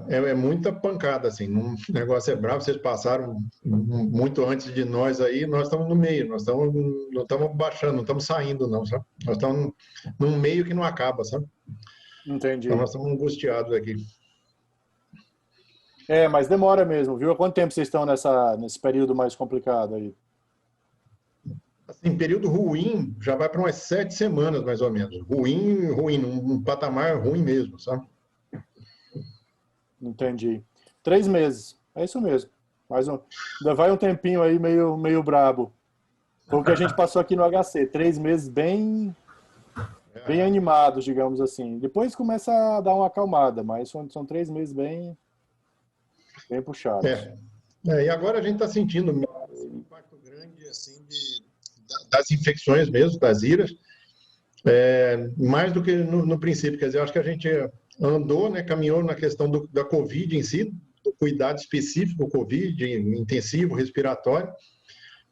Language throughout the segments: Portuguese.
é muita pancada, assim, o negócio é bravo, vocês passaram muito antes de nós aí, nós estamos no meio, não estamos baixando, não estamos saindo não, sabe? Nós estamos num meio que não acaba, sabe? Entendi. Então nós estamos angustiados aqui. Mas demora mesmo, viu? Há quanto tempo vocês estão nesse período mais complicado aí? Assim, período ruim, já vai para umas 7 semanas, mais ou menos. Ruim, num patamar ruim mesmo, sabe? Entendi. 3 meses, é isso mesmo. Ainda vai um tempinho aí meio brabo. Foi o que a gente passou aqui no HC, 3 meses bem animados, digamos assim. Depois começa a dar uma acalmada, mas são 3 meses bem puxados. E agora a gente está sentindo um impacto grande assim, das infecções mesmo, das iras, mais do que no princípio. Quer dizer, eu acho que a gente andou, né, caminhou na questão da Covid em si, do cuidado específico Covid, intensivo, respiratório,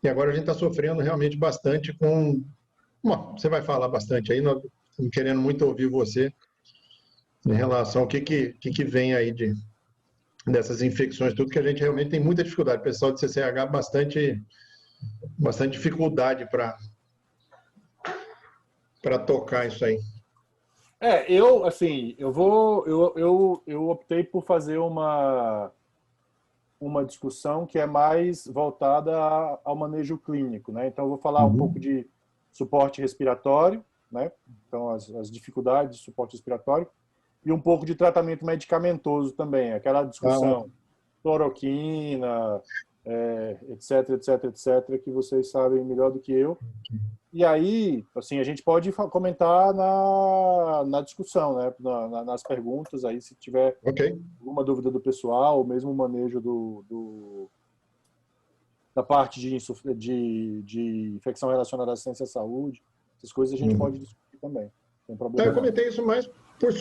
e agora a gente está sofrendo realmente bastante com... Bom, você vai falar bastante aí, nós estamos querendo muito ouvir você em relação ao que vem aí dessas infecções, tudo que a gente realmente tem muita dificuldade. O pessoal de CCH bastante dificuldade para tocar isso aí. Eu optei por fazer uma discussão que é mais voltada ao manejo clínico, né? Então eu vou falar um pouco de suporte respiratório, né? Então as dificuldades de suporte respiratório e um pouco de tratamento medicamentoso também, aquela discussão cloroquina, etc, etc, etc, que vocês sabem melhor do que eu. E aí, assim, a gente pode comentar na discussão, né? Nas perguntas, aí se tiver alguma dúvida do pessoal, ou mesmo o manejo da parte de infecção relacionada à assistência à saúde, essas coisas a gente pode discutir também. Não tem problema. Eu comentei isso mais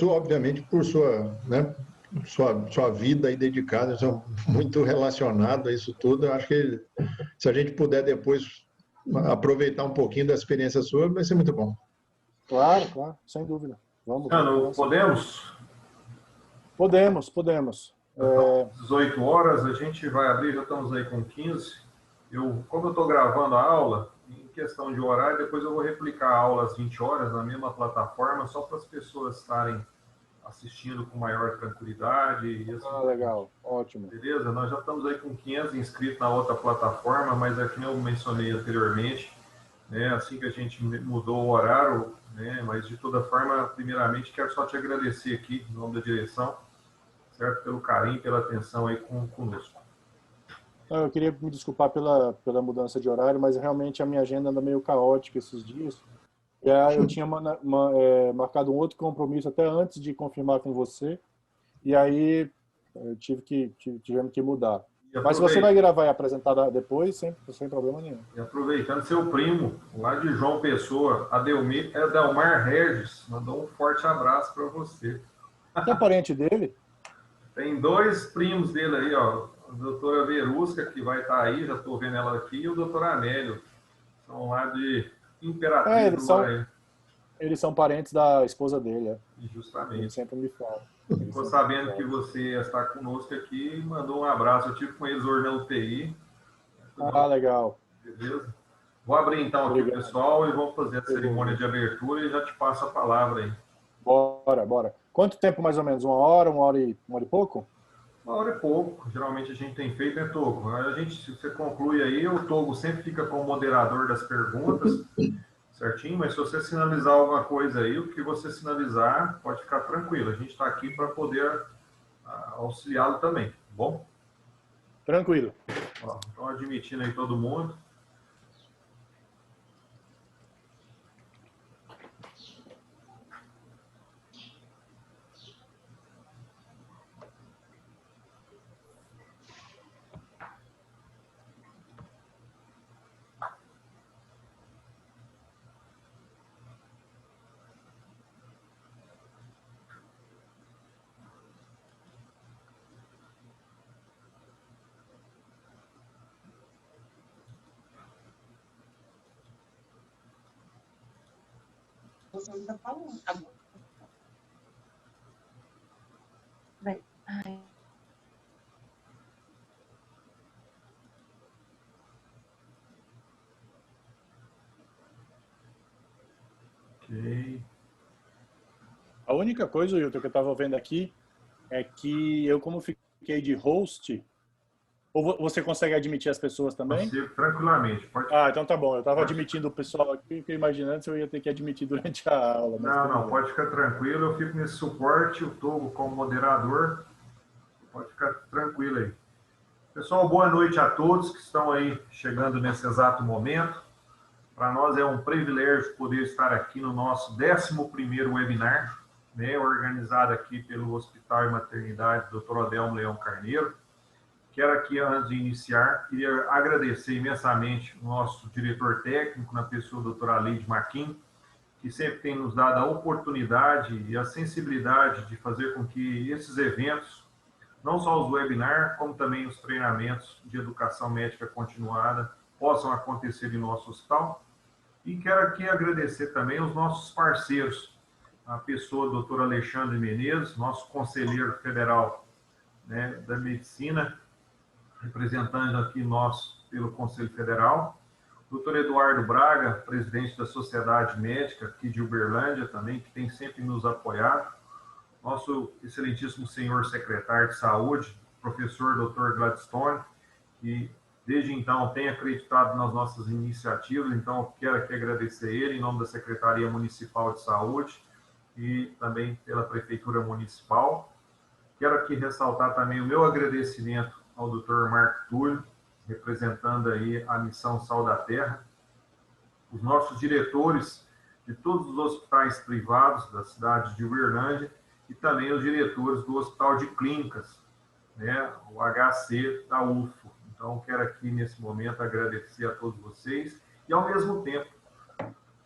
obviamente, por sua, né, sua vida aí dedicada, eu sou muito relacionado a isso tudo. Eu acho que se a gente puder depois aproveitar um pouquinho da experiência sua, vai ser muito bom. Claro, sem dúvida. Vamos podemos? Podemos. Então, 18 horas, a gente vai abrir, já estamos aí com 15. Como eu estou gravando a aula, em questão de horário, depois eu vou replicar a aula às 20 horas na mesma plataforma, só para as pessoas estarem assistindo com maior tranquilidade. Assim, legal, ótimo. Beleza? Nós já estamos aí com 500 inscritos na outra plataforma, mas é que eu mencionei anteriormente, né, assim que a gente mudou o horário, né, mas de toda forma, primeiramente, quero só te agradecer aqui, em nome da direção, certo? Pelo carinho, pela atenção aí conosco. Eu queria me desculpar pela mudança de horário, mas realmente a minha agenda anda meio caótica esses dias. E aí eu tinha marcado um outro compromisso até antes de confirmar com você, e aí eu tivemos que mudar. Mas se você vai gravar e apresentar depois, sem problema nenhum. E aproveitando, seu primo, lá de João Pessoa, Adelmar Regis, mandou um forte abraço para você. Você é parente dele? Tem 2 primos dele aí, ó. A doutora Verusca, que vai estar aí, já estou vendo ela aqui, e o doutor Amélio. São lá de Imperatriz do Maranhão. Eles são parentes da esposa dele, Justamente. Ele sempre me fala. Ficou sabendo que você está conosco aqui, mandou um abraço. Eu tive com eles hoje na UTI. Legal. Beleza? Vou abrir então aqui o pessoal e vamos fazer a cerimônia de abertura e já te passo a palavra aí. Bora. Quanto tempo mais ou menos? Uma hora e pouco? 1h e pouco. Geralmente a gente tem feito, né, Togo? Se você conclui aí, o Togo sempre fica como moderador das perguntas, certinho? Mas se você sinalizar alguma coisa aí, o que você sinalizar, pode ficar tranquilo. A gente está aqui para poder auxiliá-lo também, tá bom? Tranquilo. Estão admitindo aí todo mundo. Você ainda falando agora. Ok. A única coisa, Wilton, que eu estava vendo aqui é que eu, como fiquei de host, ou você consegue admitir as pessoas também? Consigo tranquilamente. Pode... Ah, então tá bom. Eu estava admitindo o pessoal aqui, fiquei imaginando se eu ia ter que admitir durante a aula. Mas Não, não, pode ficar tranquilo. Eu fico nesse suporte, o Togo como moderador. Pode ficar tranquilo aí. Pessoal, boa noite a todos que estão aí chegando nesse exato momento. Para nós é um privilégio poder estar aqui no nosso 11º webinar, né, organizado aqui pelo Hospital e Maternidade Dr. Adelmo Leão Carneiro. Quero aqui, antes de iniciar, queria agradecer imensamente o nosso diretor técnico, na pessoa do Dr. Aleide Maquin, que sempre tem nos dado a oportunidade e a sensibilidade de fazer com que esses eventos, não só os webinars, como também os treinamentos de educação médica continuada, possam acontecer em nosso hospital. E quero aqui agradecer também os nossos parceiros, a pessoa do Dr. Alexandre Menezes, nosso conselheiro federal, né, da medicina, representando aqui nós pelo Conselho Federal, Dr. Eduardo Braga, presidente da Sociedade Médica aqui de Uberlândia também, que tem sempre nos apoiado, nosso excelentíssimo senhor secretário de Saúde, professor Dr. Gladstone, que desde então tem acreditado nas nossas iniciativas, então quero aqui agradecer ele em nome da Secretaria Municipal de Saúde e também pela Prefeitura Municipal. Quero aqui ressaltar também o meu agradecimento ao Dr. Marco Túlio, representando aí a missão Sal da Terra, os nossos diretores de todos os hospitais privados da cidade de Uberlândia e também os diretores do Hospital de Clínicas, né, o HC da UFO. Então, quero aqui, nesse momento, agradecer a todos vocês e, ao mesmo tempo,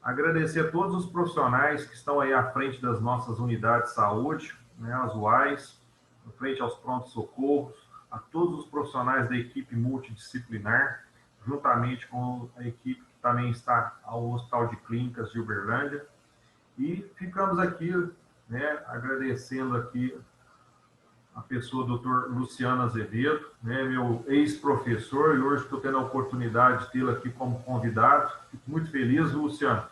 agradecer a todos os profissionais que estão aí à frente das nossas unidades de saúde, né, as UAIs, à frente aos prontos-socorros, a todos os profissionais da equipe multidisciplinar, juntamente com a equipe que também está ao Hospital de Clínicas de Uberlândia. E ficamos aqui, né, agradecendo aqui a pessoa do Dr. Luciano Azevedo, né, meu ex-professor, e hoje estou tendo a oportunidade de tê-lo aqui como convidado. Fico muito feliz, Luciano.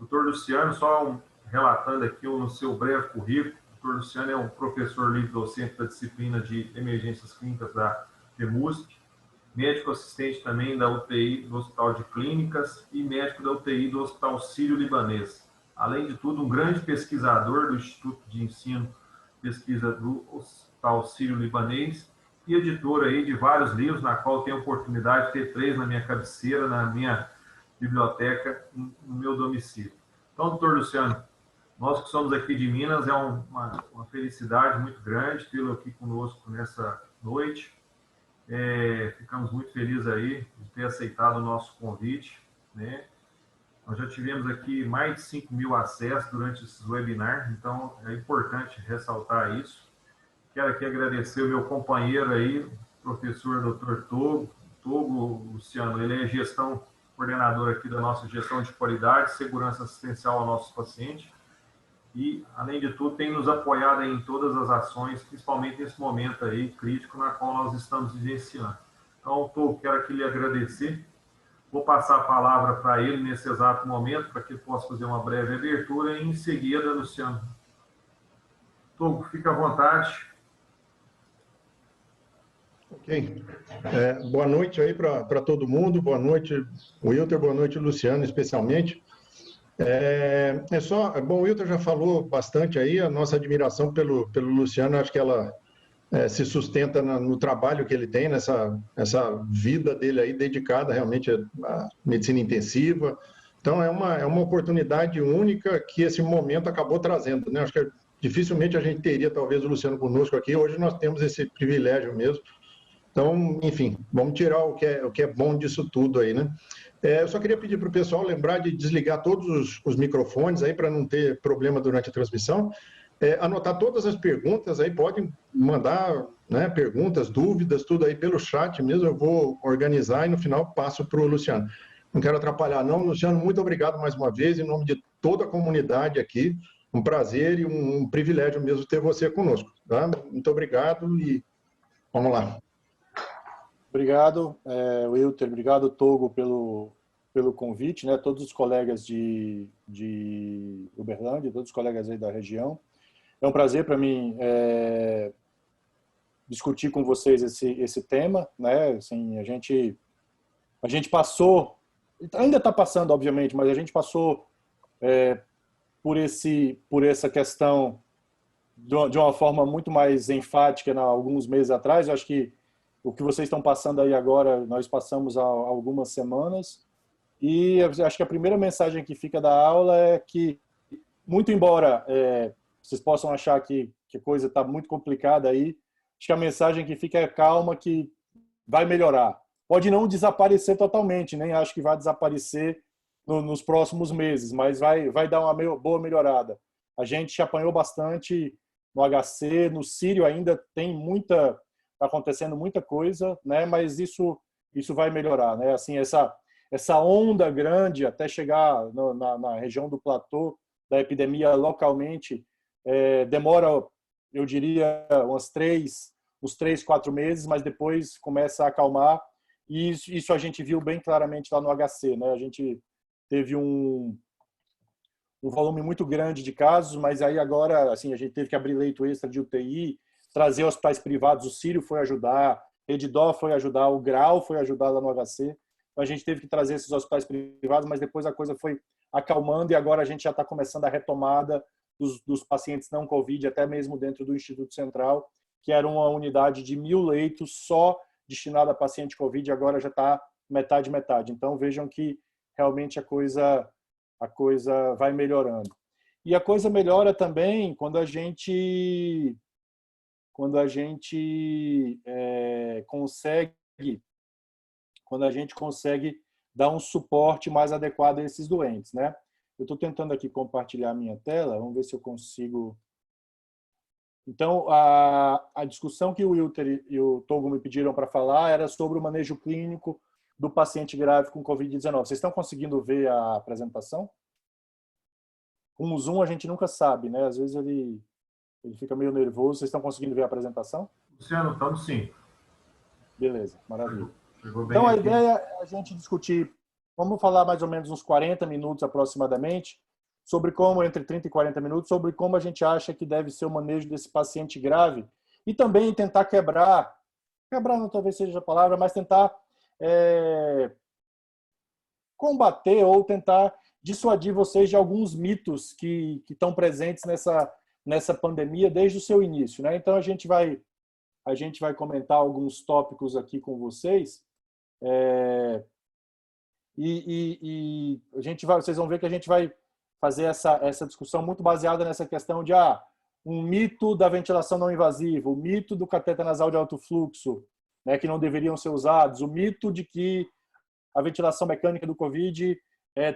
Dr. Luciano, só relatando aqui no seu breve currículo, o Dr. Luciano é um professor livre-docente da disciplina de emergências clínicas da FEMUSP, médico assistente também da UTI do Hospital de Clínicas e médico da UTI do Hospital Sírio-Libanês. Além de tudo, um grande pesquisador do Instituto de Ensino Pesquisa do Hospital Sírio-Libanês e editor aí de vários livros, na qual tenho a oportunidade de ter 3 na minha cabeceira, na minha biblioteca, no meu domicílio. Então, doutor Luciano, nós que somos aqui de Minas, é uma felicidade muito grande tê-lo aqui conosco nessa noite. Ficamos muito felizes aí de ter aceitado o nosso convite, né? Nós já tivemos aqui mais de 5.000 acessos durante esses webinars, então é importante ressaltar isso. Quero aqui agradecer o meu companheiro aí, professor Dr. Togo Luciano, ele é coordenador aqui da nossa gestão de qualidade, segurança assistencial ao nosso paciente, e, além de tudo, tem nos apoiado em todas as ações, principalmente nesse momento aí crítico na qual nós estamos vivenciando. Então, Togo, quero aqui lhe agradecer. Vou passar a palavra para ele nesse exato momento, para que ele possa fazer uma breve abertura, e em seguida, Luciano. Togo, fica à vontade. Ok. Boa noite aí para todo mundo, boa noite, Wilton, boa noite, Luciano, especialmente. Bom, o Wilton já falou bastante aí, a nossa admiração pelo Luciano, acho que ela se sustenta no trabalho que ele tem, nessa vida dele aí dedicada realmente à medicina intensiva. Então, é uma oportunidade única que esse momento acabou trazendo, né? Acho que dificilmente a gente teria, talvez, o Luciano conosco aqui. Hoje nós temos esse privilégio mesmo. Então, enfim, vamos tirar o que é bom disso tudo aí, né? Eu só queria pedir para o pessoal lembrar de desligar todos os microfones aí para não ter problema durante a transmissão. Anotar todas as perguntas aí, podem mandar, né, perguntas, dúvidas, tudo aí pelo chat mesmo, eu vou organizar e no final passo para o Luciano. Não quero atrapalhar não, Luciano, muito obrigado mais uma vez, em nome de toda a comunidade aqui, um prazer e um privilégio mesmo ter você conosco, tá? Muito obrigado e vamos lá. Obrigado, Wilton, obrigado, Togo, pelo convite, né? Todos os colegas de Uberlândia, todos os colegas aí da região. É um prazer para mim discutir com vocês esse tema, né? Assim, a gente passou, ainda está passando, obviamente, mas a gente passou por essa questão de uma forma muito mais enfática alguns meses atrás. Eu acho que o que vocês estão passando aí agora, nós passamos há algumas semanas. E acho que a primeira mensagem que fica da aula é que, muito embora vocês possam achar que a coisa está muito complicada aí, acho que a mensagem que fica é calma, que vai melhorar. Pode não desaparecer totalmente, nem acho que vai desaparecer nos próximos meses, mas vai dar uma boa melhorada. A gente apanhou bastante no HC, no Sírio ainda está acontecendo muita coisa, né? Mas isso vai melhorar, né? Assim, essa onda grande até chegar na região do platô da epidemia localmente demora, eu diria, uns 3, 4 meses, mas depois começa a acalmar. E isso a gente viu bem claramente lá no HC, né? A gente teve um volume muito grande de casos, mas aí agora, assim, a gente teve que abrir leito extra de UTI, trazer hospitais privados. O Sírio foi ajudar, Redidó foi ajudar, o Grau foi ajudar lá no HC. Então a gente teve que trazer esses hospitais privados, mas depois a coisa foi acalmando e agora a gente já está começando a retomada dos pacientes não Covid, até mesmo dentro do Instituto Central, que era uma unidade de 1.000 leitos só destinada a paciente Covid, agora já está metade. Então vejam que realmente a coisa vai melhorando. E a coisa melhora também quando a gente consegue dar um suporte mais adequado a esses doentes, né? Eu estou tentando aqui compartilhar a minha tela, vamos ver se eu consigo. Então, a discussão que o Wilter e o Togo me pediram para falar era sobre o manejo clínico do paciente grave com Covid-19. Vocês estão conseguindo ver a apresentação? Com o Zoom a gente nunca sabe, né? Às vezes ele fica meio nervoso. Vocês estão conseguindo ver a apresentação? Luciano, estamos sim. Beleza, maravilha. Chegou bem então, a aqui. ideia é a gente discutir, vamos falar mais ou menos uns 40 minutos aproximadamente, sobre como, entre 30 e 40 minutos, sobre como a gente acha que deve ser o manejo desse paciente grave e também tentar quebrar não talvez seja a palavra, mas tentar combater ou tentar dissuadir vocês de alguns mitos que estão presentes nessa pandemia desde o seu início, né? Então a gente vai comentar alguns tópicos aqui com vocês e vocês vão ver que a gente vai fazer essa discussão muito baseada nessa questão de um mito da ventilação não invasiva, o mito do cateter nasal de alto fluxo, né, que não deveriam ser usados, o mito de que a ventilação mecânica do COVID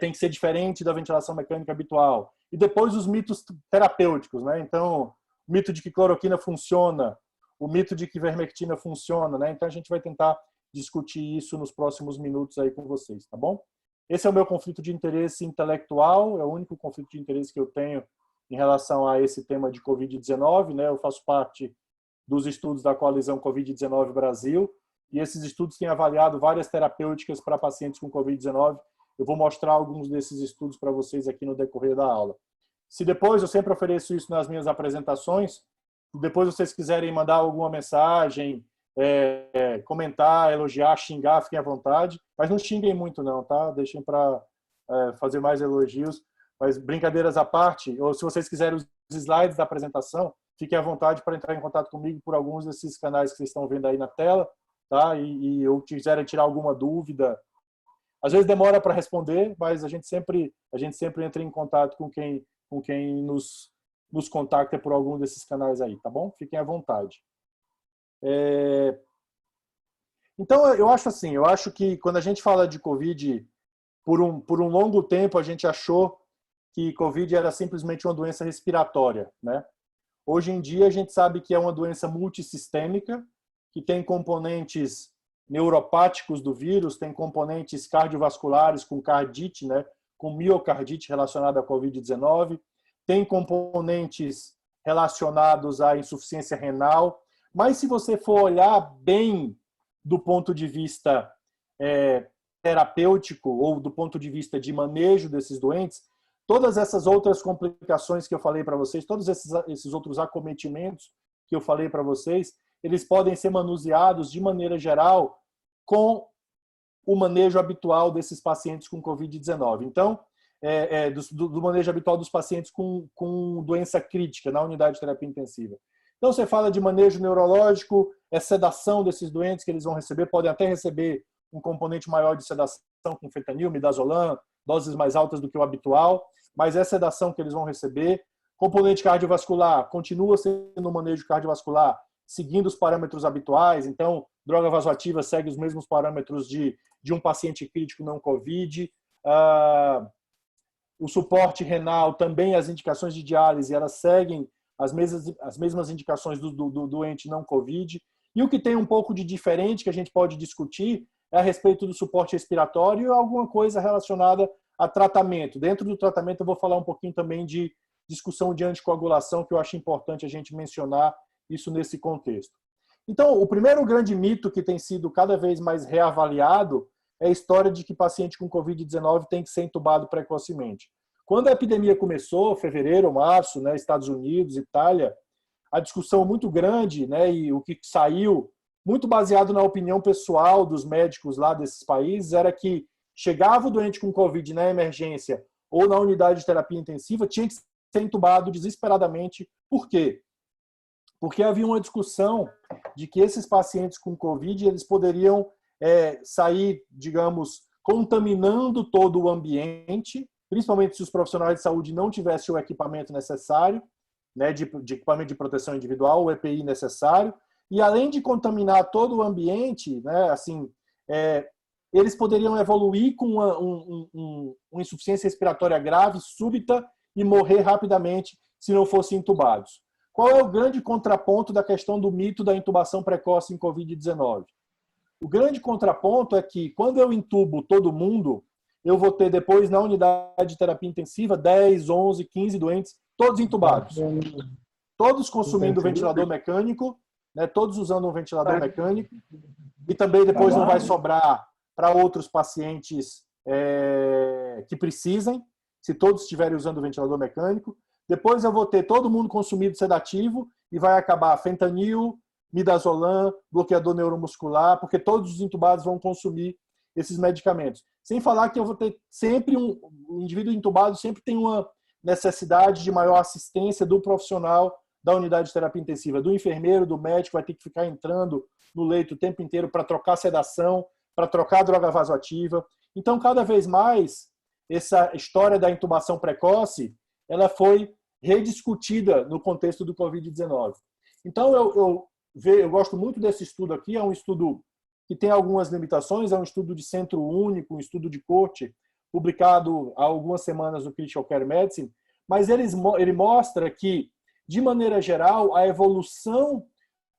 tem que ser diferente da ventilação mecânica habitual. E depois os mitos terapêuticos, né? Então, o mito de que cloroquina funciona, o mito de que ivermectina funciona, né? Então a gente vai tentar discutir isso nos próximos minutos aí com vocês, tá bom? Esse é o meu conflito de interesse intelectual, é o único conflito de interesse que eu tenho em relação a esse tema de Covid-19, né? Eu faço parte dos estudos da coalizão Covid-19 Brasil, e esses estudos têm avaliado várias terapêuticas para pacientes com Covid-19. Eu vou mostrar alguns desses estudos para vocês aqui no decorrer da aula. Se depois, eu sempre ofereço isso nas minhas apresentações, depois vocês quiserem mandar alguma mensagem, comentar, elogiar, xingar, fiquem à vontade, mas não xinguem muito não, tá? Deixem para fazer mais elogios, mas brincadeiras à parte, ou se vocês quiserem os slides da apresentação, fiquem à vontade para entrar em contato comigo por alguns desses canais que vocês estão vendo aí na tela, tá? E eu quiserem tirar alguma dúvida, às vezes demora para responder, mas a gente sempre entra em contato com quem nos contacta por algum desses canais aí, tá bom? Fiquem à vontade. Então, eu acho que quando a gente fala de Covid, por um longo tempo a gente achou que Covid era simplesmente uma doença respiratória, né? Hoje em dia a gente sabe que é uma doença multissistêmica, que tem componentes neuropáticos do vírus, tem componentes cardiovasculares com cardite, né, com miocardite relacionada à Covid-19, tem componentes relacionados à insuficiência renal, mas se você for olhar bem do ponto de vista terapêutico ou do ponto de vista de manejo desses doentes, todas essas outras complicações que eu falei para vocês, todos esses outros acometimentos que eu falei para vocês, eles podem ser manuseados de maneira geral com o manejo habitual desses pacientes com Covid-19. Então, do manejo habitual dos pacientes com doença crítica na unidade de terapia intensiva. Então, você fala de manejo neurológico, sedação desses doentes que eles vão receber, podem até receber um componente maior de sedação com fentanil, midazolam, doses mais altas do que o habitual, mas é sedação que eles vão receber. Componente cardiovascular, continua sendo um manejo cardiovascular, seguindo os parâmetros habituais. Então, droga vasoativa segue os mesmos parâmetros de um paciente crítico não COVID. O suporte renal, também as indicações de diálise, elas seguem as mesmas indicações do doente não COVID. E o que tem um pouco de diferente que a gente pode discutir é a respeito do suporte respiratório e alguma coisa relacionada a tratamento. Dentro do tratamento eu vou falar um pouquinho também de discussão de anticoagulação, que eu acho importante a gente mencionar isso nesse contexto. Então, o primeiro grande mito que tem sido cada vez mais reavaliado é a história de que paciente com Covid-19 tem que ser entubado precocemente. Quando a epidemia começou, fevereiro, março, né, Estados Unidos, Itália, a discussão muito grande, né, e o que saiu, muito baseado na opinião pessoal dos médicos lá desses países, era que chegava o doente com Covid na emergência ou na unidade de terapia intensiva, tinha que ser entubado desesperadamente. Por quê? Porque havia uma discussão de que esses pacientes com Covid eles poderiam sair, digamos, contaminando todo o ambiente, principalmente se os profissionais de saúde não tivessem o equipamento necessário, né, de equipamento de proteção individual, o EPI necessário, e além de contaminar todo o ambiente, né, assim, eles poderiam evoluir com uma insuficiência respiratória grave, súbita, e morrer rapidamente se não fossem intubados. Qual é o grande contraponto da questão do mito da intubação precoce em Covid-19? O grande contraponto é que, quando eu intubo todo mundo, eu vou ter depois, na unidade de terapia intensiva, 10, 11, 15 doentes, todos intubados. Todos consumindo ventilador mecânico, né, todos usando um ventilador mecânico, e também depois não vai sobrar para outros pacientes que precisem, se todos estiverem usando o ventilador mecânico. Depois eu vou ter todo mundo consumido sedativo e vai acabar fentanil, midazolam, bloqueador neuromuscular, porque todos os intubados vão consumir esses medicamentos. Sem falar que eu vou ter sempre o indivíduo intubado sempre tem uma necessidade de maior assistência do profissional da unidade de terapia intensiva, do enfermeiro, do médico, vai ter que ficar entrando no leito o tempo inteiro para trocar sedação, para trocar droga vasoativa. Então, cada vez mais, essa história da intubação precoce, ela foi rediscutida no contexto do Covid-19. Então, eu gosto muito desse estudo aqui, é um estudo que tem algumas limitações, é um estudo de centro único, um estudo de corte, publicado há algumas semanas no Critical Care Medicine, mas ele mostra que, de maneira geral, a evolução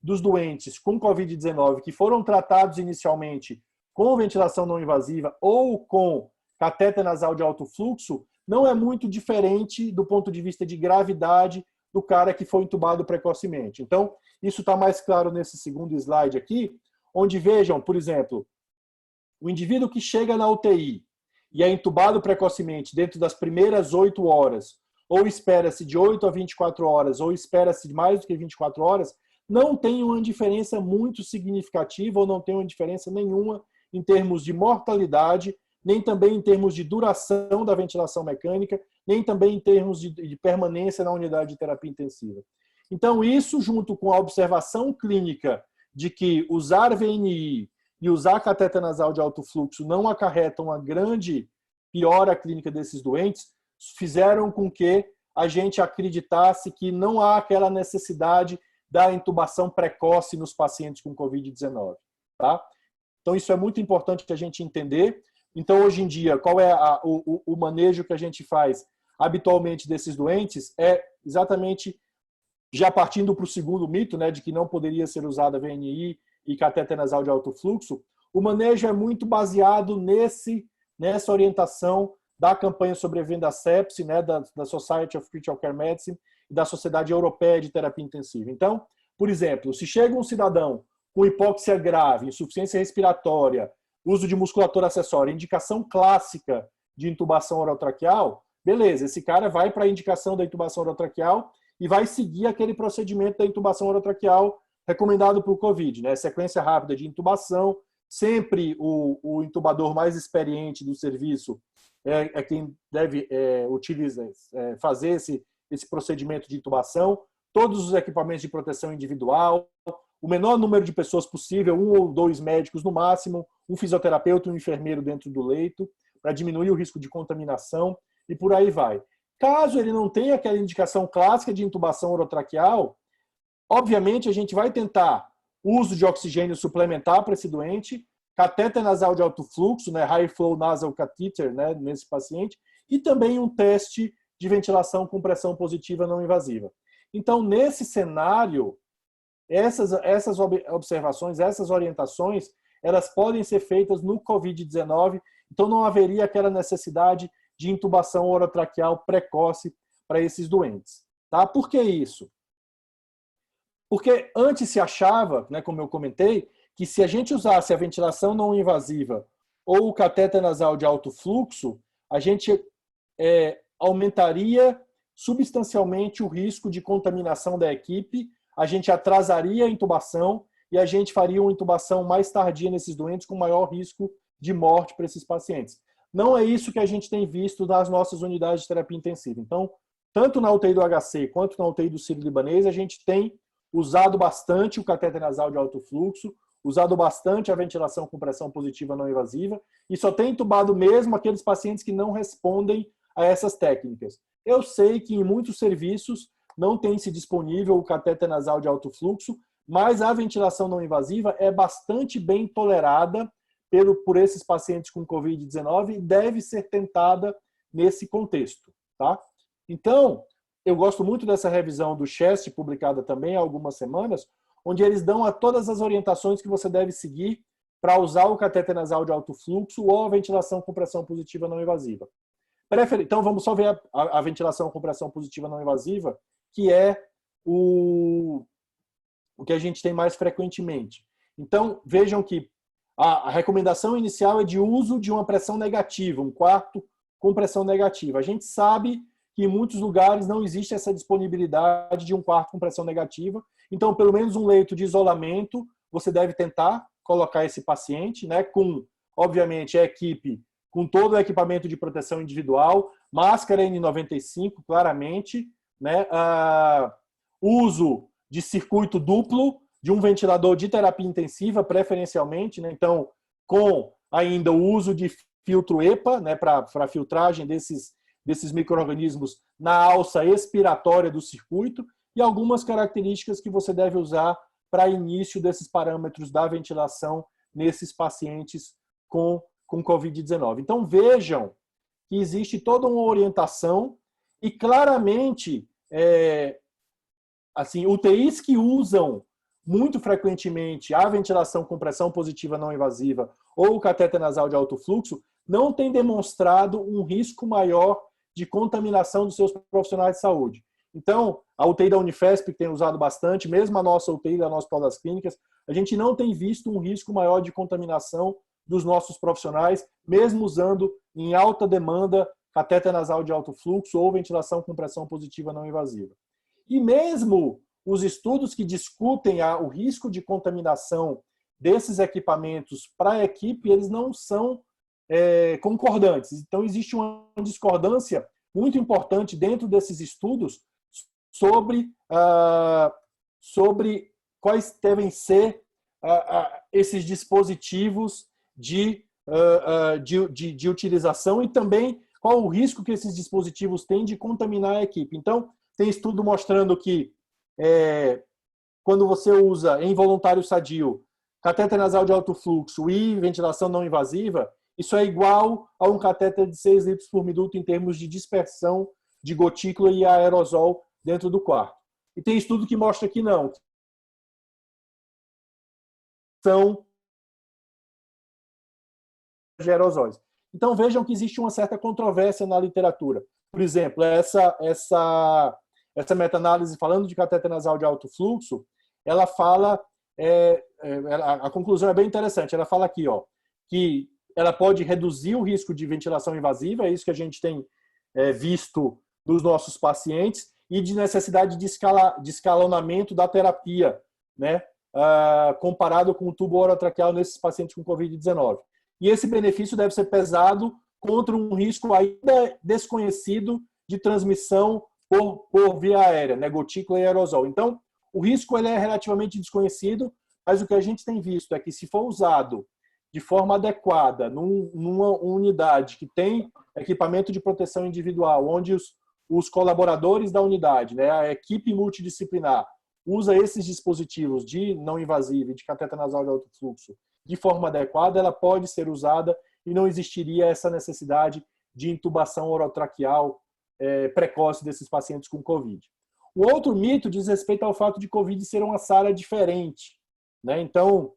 dos doentes com Covid-19 que foram tratados inicialmente com ventilação não invasiva ou com catéter nasal de alto fluxo não é muito diferente do ponto de vista de gravidade do cara que foi intubado precocemente. Então, isso está mais claro nesse segundo slide aqui, onde vejam, por exemplo, o indivíduo que chega na UTI e é intubado precocemente dentro das primeiras 8 horas, ou espera-se de 8 a 24 horas, ou espera-se mais do que 24 horas, não tem uma diferença muito significativa, ou não tem uma diferença nenhuma em termos de mortalidade, nem também em termos de duração da ventilação mecânica, nem também em termos de permanência na unidade de terapia intensiva. Então, isso, junto com a observação clínica de que usar VNI e usar catéter nasal de alto fluxo não acarretam uma grande piora clínica desses doentes, fizeram com que a gente acreditasse que não há aquela necessidade da intubação precoce nos pacientes com Covid-19. Tá? Então, isso é muito importante que a gente entender. Então, hoje em dia, qual é o manejo que a gente faz habitualmente desses doentes? É exatamente, já partindo para o segundo mito, né, de que não poderia ser usada VNI e catéter nasal de alto fluxo, o manejo é muito baseado nessa orientação da campanha Sobrevivendo à Sepse, né, da Society of Critical Care Medicine e da Sociedade Europeia de Terapia Intensiva. Então, por exemplo, se chega um cidadão com hipóxia grave, insuficiência respiratória, uso de musculatura acessória, indicação clássica de intubação orotraqueal, beleza, esse cara vai para a indicação da intubação orotraqueal e vai seguir aquele procedimento da intubação orotraqueal recomendado por COVID, né? Sequência rápida de intubação, sempre o intubador mais experiente do serviço é quem deve fazer esse procedimento de intubação, todos os equipamentos de proteção individual, o menor número de pessoas possível, 1 ou 2 médicos no máximo, um fisioterapeuta e um enfermeiro dentro do leito, para diminuir o risco de contaminação, e por aí vai. Caso ele não tenha aquela indicação clássica de intubação orotraqueal, obviamente a gente vai tentar uso de oxigênio suplementar para esse doente, catéter nasal de alto fluxo, né, high flow nasal catheter, né, nesse paciente, e também um teste de ventilação com pressão positiva não invasiva. Então, nesse cenário, essas observações, essas orientações, elas podem ser feitas no COVID-19, então não haveria aquela necessidade de intubação orotraqueal precoce para esses doentes. Tá? Por que isso? Porque antes se achava, né, como eu comentei, que se a gente usasse a ventilação não invasiva ou o catéter nasal de alto fluxo, a gente aumentaria substancialmente o risco de contaminação da equipe, a gente atrasaria a intubação e a gente faria uma intubação mais tardia nesses doentes com maior risco de morte para esses pacientes. Não é isso que a gente tem visto nas nossas unidades de terapia intensiva. Então, tanto na UTI do HC quanto na UTI do Sírio-Libanês, a gente tem usado bastante o catéter nasal de alto fluxo, usado bastante a ventilação com pressão positiva não invasiva e só tem intubado mesmo aqueles pacientes que não respondem a essas técnicas. Eu sei que em muitos serviços não tem se disponível o catéter nasal de alto fluxo, mas a ventilação não invasiva é bastante bem tolerada por esses pacientes com COVID-19 e deve ser tentada nesse contexto. Tá? Então, eu gosto muito dessa revisão do CHEST, publicada também há algumas semanas, onde eles dão a todas as orientações que você deve seguir para usar o catéter nasal de alto fluxo ou a ventilação com pressão positiva não invasiva. Então, vamos só ver a ventilação com pressão positiva não invasiva, que é o que a gente tem mais frequentemente. Então, vejam que a recomendação inicial é de uso de uma pressão negativa, um quarto com pressão negativa. A gente sabe que em muitos lugares não existe essa disponibilidade de um quarto com pressão negativa. Então, pelo menos um leito de isolamento, você deve tentar colocar esse paciente, né, com, obviamente, a equipe com todo o equipamento de proteção individual, máscara N95, claramente, né, uso de circuito duplo, de um ventilador de terapia intensiva, preferencialmente, né, então, com ainda o uso de filtro EPA, né, para filtragem desses micro-organismos na alça expiratória do circuito, e algumas características que você deve usar para início desses parâmetros da ventilação nesses pacientes com COVID-19. Então, vejam que existe toda uma orientação e, claramente, assim, UTIs que usam muito frequentemente a ventilação com pressão positiva não invasiva ou o catéter nasal de alto fluxo não têm demonstrado um risco maior de contaminação dos seus profissionais de saúde. Então, a UTI da Unifesp, que tem usado bastante, mesmo a nossa UTI da Hospital das Clínicas, a gente não tem visto um risco maior de contaminação dos nossos profissionais, mesmo usando em alta demanda catéter nasal de alto fluxo ou ventilação com pressão positiva não invasiva. E mesmo os estudos que discutem o risco de contaminação desses equipamentos para a equipe, eles não são concordantes. Então, existe uma discordância muito importante dentro desses estudos sobre quais devem ser esses dispositivos de utilização e também qual o risco que esses dispositivos têm de contaminar a equipe. Então, tem estudo mostrando que quando você usa em voluntário sadio catéter nasal de alto fluxo e ventilação não invasiva, isso é igual a um catéter de 6 litros por minuto em termos de dispersão de gotícula e aerosol dentro do quarto. E tem estudo que mostra que não. São de aerosóis. Então vejam que existe uma certa controvérsia na literatura. Por exemplo, essa meta-análise falando de catéter nasal de alto fluxo, ela fala, a conclusão é bem interessante, ela fala aqui, ó, que ela pode reduzir o risco de ventilação invasiva, é isso que a gente tem visto dos nossos pacientes, e de necessidade de escalonamento da terapia, né? Comparado com o tubo orotraqueal nesses pacientes com Covid-19. E esse benefício deve ser pesado contra um risco ainda desconhecido de transmissão por via aérea, né? Gotícula e aerosol. Então, o risco ele é relativamente desconhecido, mas o que a gente tem visto é que se for usado de forma adequada numa unidade que tem equipamento de proteção individual, onde os colaboradores da unidade, né, a equipe multidisciplinar, usa esses dispositivos de não invasivo e de cateter nasal de alto fluxo de forma adequada, ela pode ser usada e não existiria essa necessidade de intubação orotraqueal precoce desses pacientes com Covid. O outro mito diz respeito ao fato de Covid ser uma SARA diferente, né? Então,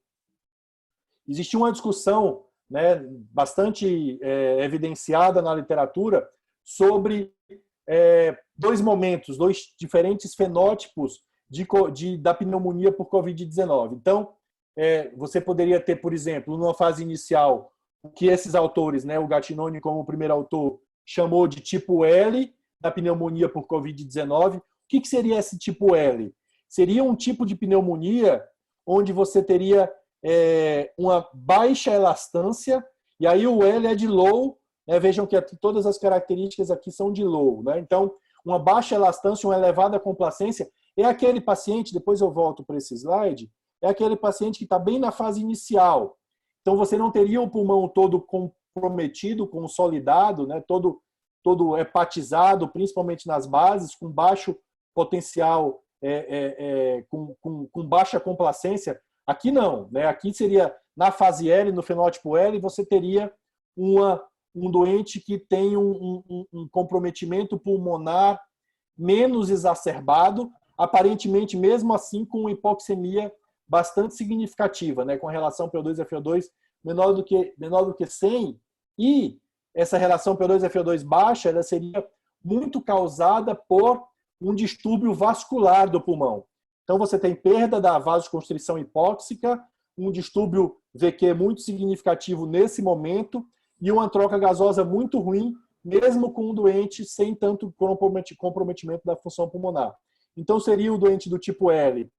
existe uma discussão, né, bastante evidenciada na literatura sobre dois momentos, dois diferentes fenótipos da pneumonia por Covid-19. Então, você poderia ter, por exemplo, numa fase inicial, o que esses autores, né, o Gattinoni como o primeiro autor, chamou de tipo L da pneumonia por Covid-19. O que seria esse tipo L? Seria um tipo de pneumonia onde você teria uma baixa elastância, e aí o L é de low, né? Vejam que todas as características aqui são de low, né? Então, uma baixa elastância, uma elevada complacência, é aquele paciente, depois eu volto para esse slide, é aquele paciente que está bem na fase inicial. Então, você não teria o pulmão todo comprometido, consolidado, né? todo hepatizado, principalmente nas bases, com baixo potencial, com baixa complacência. Aqui não, né? Aqui seria na fase L, no fenótipo L, você teria um doente que tem um comprometimento pulmonar menos exacerbado, aparentemente mesmo assim com uma hipoxemia bastante significativa, né? Com a relação PO2 a FO2 menor do que 100, e essa relação PO2 a FO2 baixa, ela seria muito causada por um distúrbio vascular do pulmão. Então, você tem perda da vasoconstrição hipóxica, um distúrbio VQ muito significativo nesse momento e uma troca gasosa muito ruim, mesmo com um doente sem tanto comprometimento da função pulmonar. Então, seria o doente do tipo L,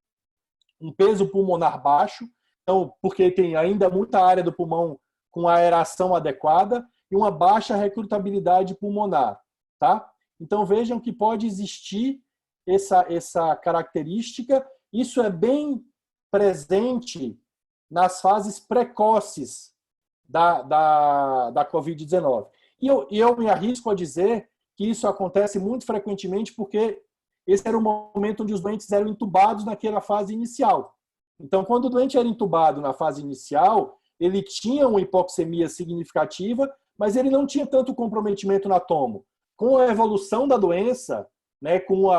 um peso pulmonar baixo, então, porque tem ainda muita área do pulmão com aeração adequada e uma baixa recrutabilidade pulmonar, tá? Então, vejam que pode existir essa característica. Isso é bem presente nas fases precoces da Covid-19. E eu me arrisco a dizer que isso acontece muito frequentemente porque esse era o momento onde os doentes eram intubados naquela fase inicial. Então, quando o doente era intubado na fase inicial, ele tinha uma hipoxemia significativa, mas ele não tinha tanto comprometimento na tomo. Com a evolução da doença, né, com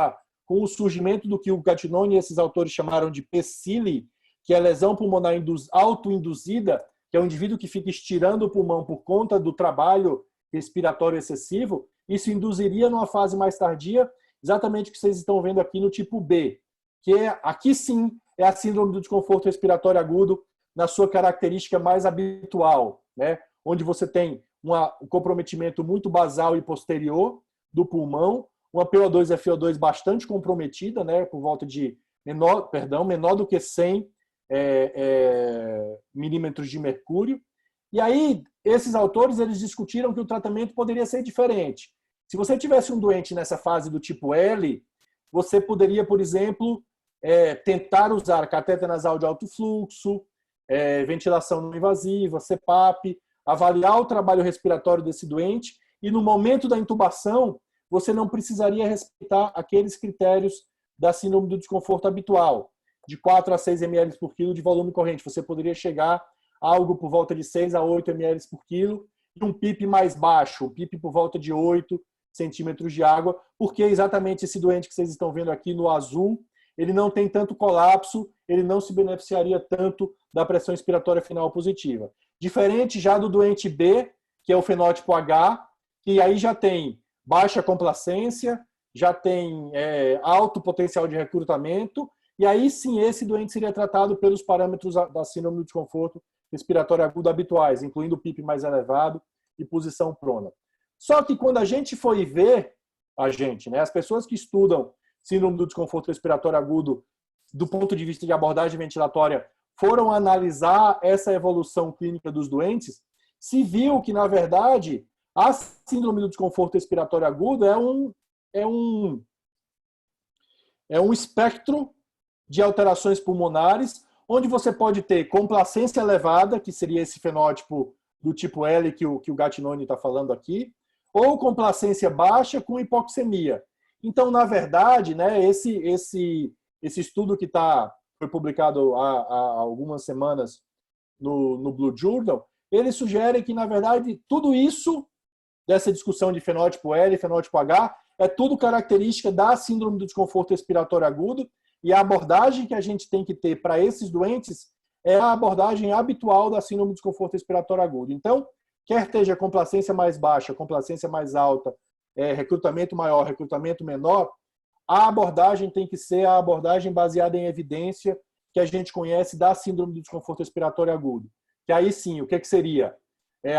o surgimento do que o Gattinoni e esses autores chamaram de PCILI, que é a lesão pulmonar autoinduzida, que é um indivíduo que fica estirando o pulmão por conta do trabalho respiratório excessivo, isso induziria numa fase mais tardia exatamente o que vocês estão vendo aqui no tipo B, que aqui sim é a síndrome do desconforto respiratório agudo na sua característica mais habitual, né? Onde você tem um comprometimento muito basal e posterior do pulmão, uma PO2 e FO2 bastante comprometida, né? Por volta de menor do que 100 milímetros de mercúrio. E aí, esses autores eles discutiram que o tratamento poderia ser diferente. Se você tivesse um doente nessa fase do tipo L, você poderia, por exemplo, tentar usar catéter nasal de alto fluxo, ventilação não invasiva, CPAP, avaliar o trabalho respiratório desse doente e no momento da intubação você não precisaria respeitar aqueles critérios da síndrome do desconforto habitual, de 4 a 6 ml por quilo de volume corrente. Você poderia chegar a algo por volta de 6 a 8 ml por quilo e um PIP mais baixo, um PIP por volta de 8 centímetros de água, porque exatamente esse doente que vocês estão vendo aqui no azul, ele não tem tanto colapso, ele não se beneficiaria tanto da pressão expiratória final positiva. Diferente já do doente B, que é o fenótipo H, que aí já tem baixa complacência, já tem alto potencial de recrutamento, e aí sim esse doente seria tratado pelos parâmetros da síndrome do desconforto respiratório agudo habituais, incluindo PIP mais elevado e posição prona. Só que quando a gente foi ver, as pessoas que estudam síndrome do desconforto respiratório agudo do ponto de vista de abordagem ventilatória foram analisar essa evolução clínica dos doentes, se viu que, na verdade, a síndrome do desconforto respiratório agudo é um espectro de alterações pulmonares, onde você pode ter complacência elevada, que seria esse fenótipo do tipo L que o Gattinoni está falando aqui, ou complacência baixa com hipoxemia. Então, na verdade, né, esse estudo que foi publicado há algumas semanas no Blue Journal, ele sugere que, na verdade, tudo isso, dessa discussão de fenótipo L e fenótipo H, é tudo característica da síndrome do desconforto respiratório agudo, e a abordagem que a gente tem que ter para esses doentes é a abordagem habitual da síndrome do desconforto respiratório agudo. Então, quer esteja complacência mais baixa, complacência mais alta, recrutamento maior, recrutamento menor, a abordagem tem que ser a abordagem baseada em evidência que a gente conhece da síndrome do desconforto respiratório agudo. Que aí sim, o que seria?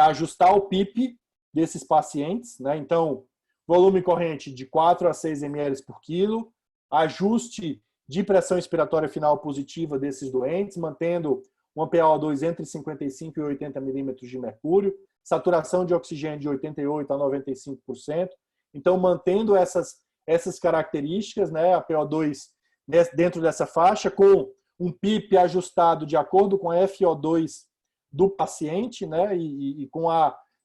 Ajustar o PIP desses pacientes, né? Então, volume corrente de 4 a 6 ml por quilo, ajuste de pressão expiratória final positiva desses doentes, mantendo um PaO2 entre 55 e 80 milímetros de mercúrio, saturação de oxigênio de 88 a 95%. Então, mantendo essas características, né, a PO2 dentro dessa faixa, com um PIP ajustado de acordo com a FO2 do paciente, né, e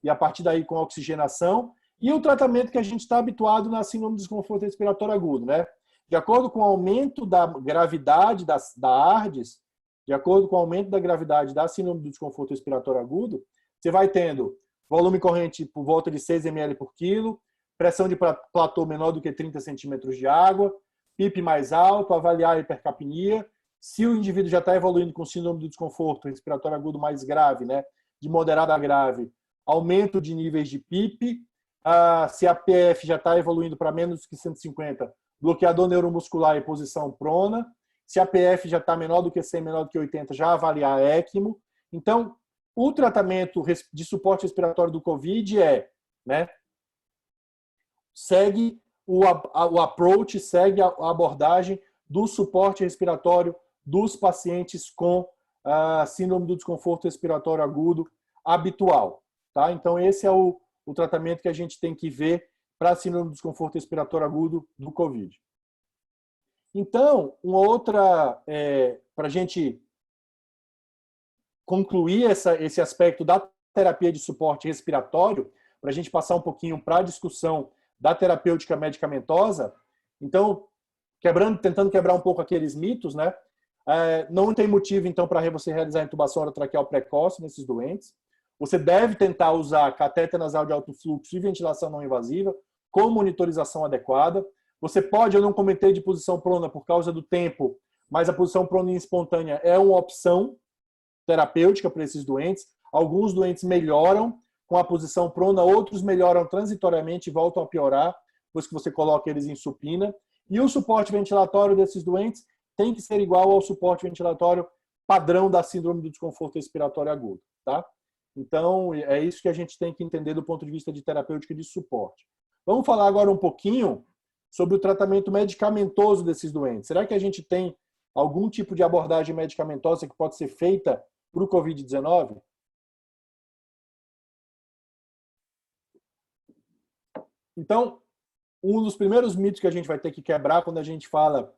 a partir daí com a oxigenação, e o tratamento que a gente está habituado na síndrome do desconforto respiratório agudo, né? De acordo com o aumento da gravidade da ARDS, de acordo com o aumento da gravidade da síndrome do desconforto respiratório agudo, você vai tendo volume corrente por volta de 6 ml por quilo, pressão de platô menor do que 30 centímetros de água, PIP mais alto, avaliar a hipercapnia. Se o indivíduo já está evoluindo com síndrome do desconforto respiratório agudo mais grave, né, de moderado a grave, aumento de níveis de PIP. Se a PF já está evoluindo para menos que 150, bloqueador neuromuscular em posição prona. Se a PF já está menor do que 100, menor do que 80, já avaliar ECMO. Então, o tratamento de suporte respiratório do COVID segue o approach, segue a abordagem do suporte respiratório dos pacientes com síndrome do desconforto respiratório agudo habitual. Tá? Então, esse é o tratamento que a gente tem que ver para a síndrome do desconforto respiratório agudo do COVID. Então, uma outra, para a gente concluir esse aspecto da terapia de suporte respiratório, para a gente passar um pouquinho para a discussão da terapêutica medicamentosa, então, tentando quebrar um pouco aqueles mitos, né? Não tem motivo, então, para você realizar intubação orotraqueal precoce nesses doentes. Você deve tentar usar catéter nasal de alto fluxo e ventilação não invasiva com monitorização adequada. Você pode, eu não comentei de posição prona por causa do tempo, mas a posição prona espontânea é uma opção terapêutica para esses doentes. Alguns doentes melhoram com a posição prona, outros melhoram transitoriamente e voltam a piorar, depois que você coloca eles em supina. E o suporte ventilatório desses doentes tem que ser igual ao suporte ventilatório padrão da síndrome do desconforto respiratório agudo. Tá? Então, é isso que a gente tem que entender do ponto de vista de terapêutica de suporte. Vamos falar agora um pouquinho sobre o tratamento medicamentoso desses doentes. Será que a gente tem algum tipo de abordagem medicamentosa que pode ser feita para o COVID-19? Então, um dos primeiros mitos que a gente vai ter que quebrar quando a gente fala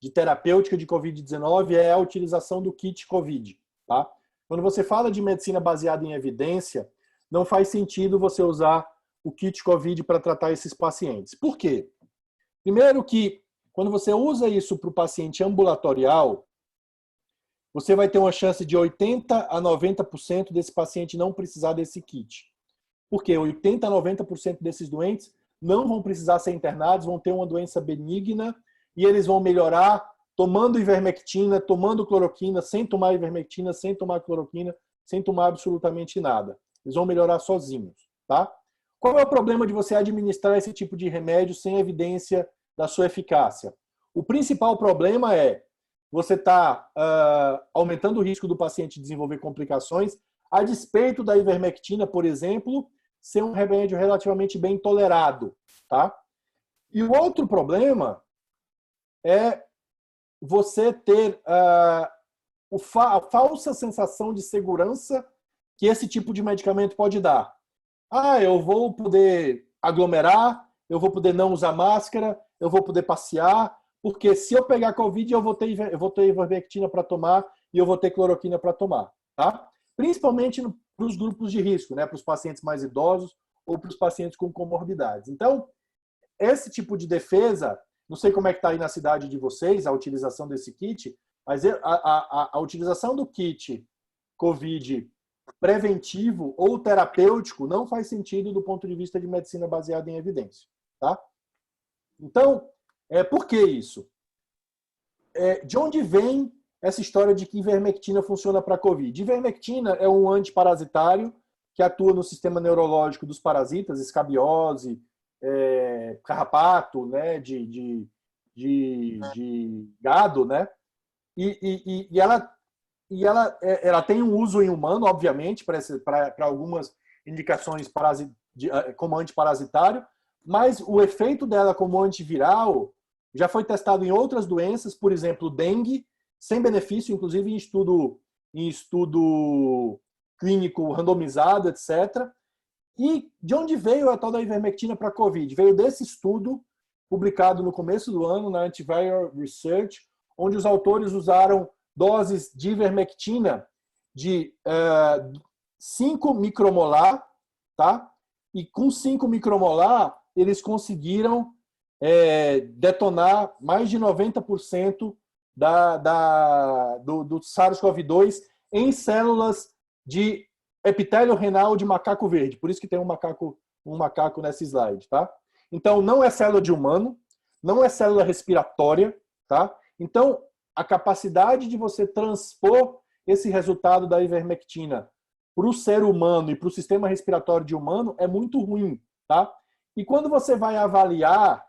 de terapêutica de COVID-19 é a utilização do kit COVID. Tá? Quando você fala de medicina baseada em evidência, não faz sentido você usar o kit COVID para tratar esses pacientes. Por quê? Primeiro que, quando você usa isso para o paciente ambulatorial, você vai ter uma chance de 80% a 90% desse paciente não precisar desse kit. Porque 80% a 90% desses doentes não vão precisar ser internados, vão ter uma doença benigna e eles vão melhorar tomando ivermectina, tomando cloroquina, sem tomar ivermectina, sem tomar cloroquina, sem tomar absolutamente nada. Eles vão melhorar sozinhos. Tá? Qual é o problema de você administrar esse tipo de remédio sem evidência da sua eficácia? O principal problema é você está aumentando o risco do paciente desenvolver complicações, a despeito da ivermectina, por exemplo, ser um remédio relativamente bem tolerado, tá? E o outro problema é você ter a falsa sensação de segurança que esse tipo de medicamento pode dar. Eu vou poder aglomerar, eu vou poder não usar máscara, eu vou poder passear, porque se eu pegar Covid, eu vou ter ivermectina para tomar e eu vou ter cloroquina para tomar, tá? Principalmente para os grupos de risco, né? Para os pacientes mais idosos ou para os pacientes com comorbidades. Então, esse tipo de defesa, não sei como é que está aí na cidade de vocês, a utilização desse kit, mas a utilização do kit COVID preventivo ou terapêutico não faz sentido do ponto de vista de medicina baseada em evidência, tá? Então, por que isso? De onde vem essa história de que ivermectina funciona para COVID? Ivermectina é um antiparasitário que atua no sistema neurológico dos parasitas, escabiose, carrapato, né, de gado, né? E ela tem um uso em humano, obviamente, para algumas indicações como antiparasitário, mas o efeito dela como antiviral já foi testado em outras doenças, por exemplo, dengue, sem benefício, inclusive em estudo clínico randomizado, etc. E de onde veio a tal da ivermectina para COVID? Veio desse estudo publicado no começo do ano na Antiviral Research, onde os autores usaram doses de ivermectina de 5 micromolar, tá? E com 5 micromolar, eles conseguiram detonar mais de 90% do SARS-CoV-2 em células de epitélio renal de macaco verde. Por isso que tem um macaco nesse slide, tá? Então, não é célula de humano, não é célula respiratória, tá? Então, a capacidade de você transpor esse resultado da ivermectina para o ser humano e para o sistema respiratório de humano é muito ruim, tá? E quando você vai avaliar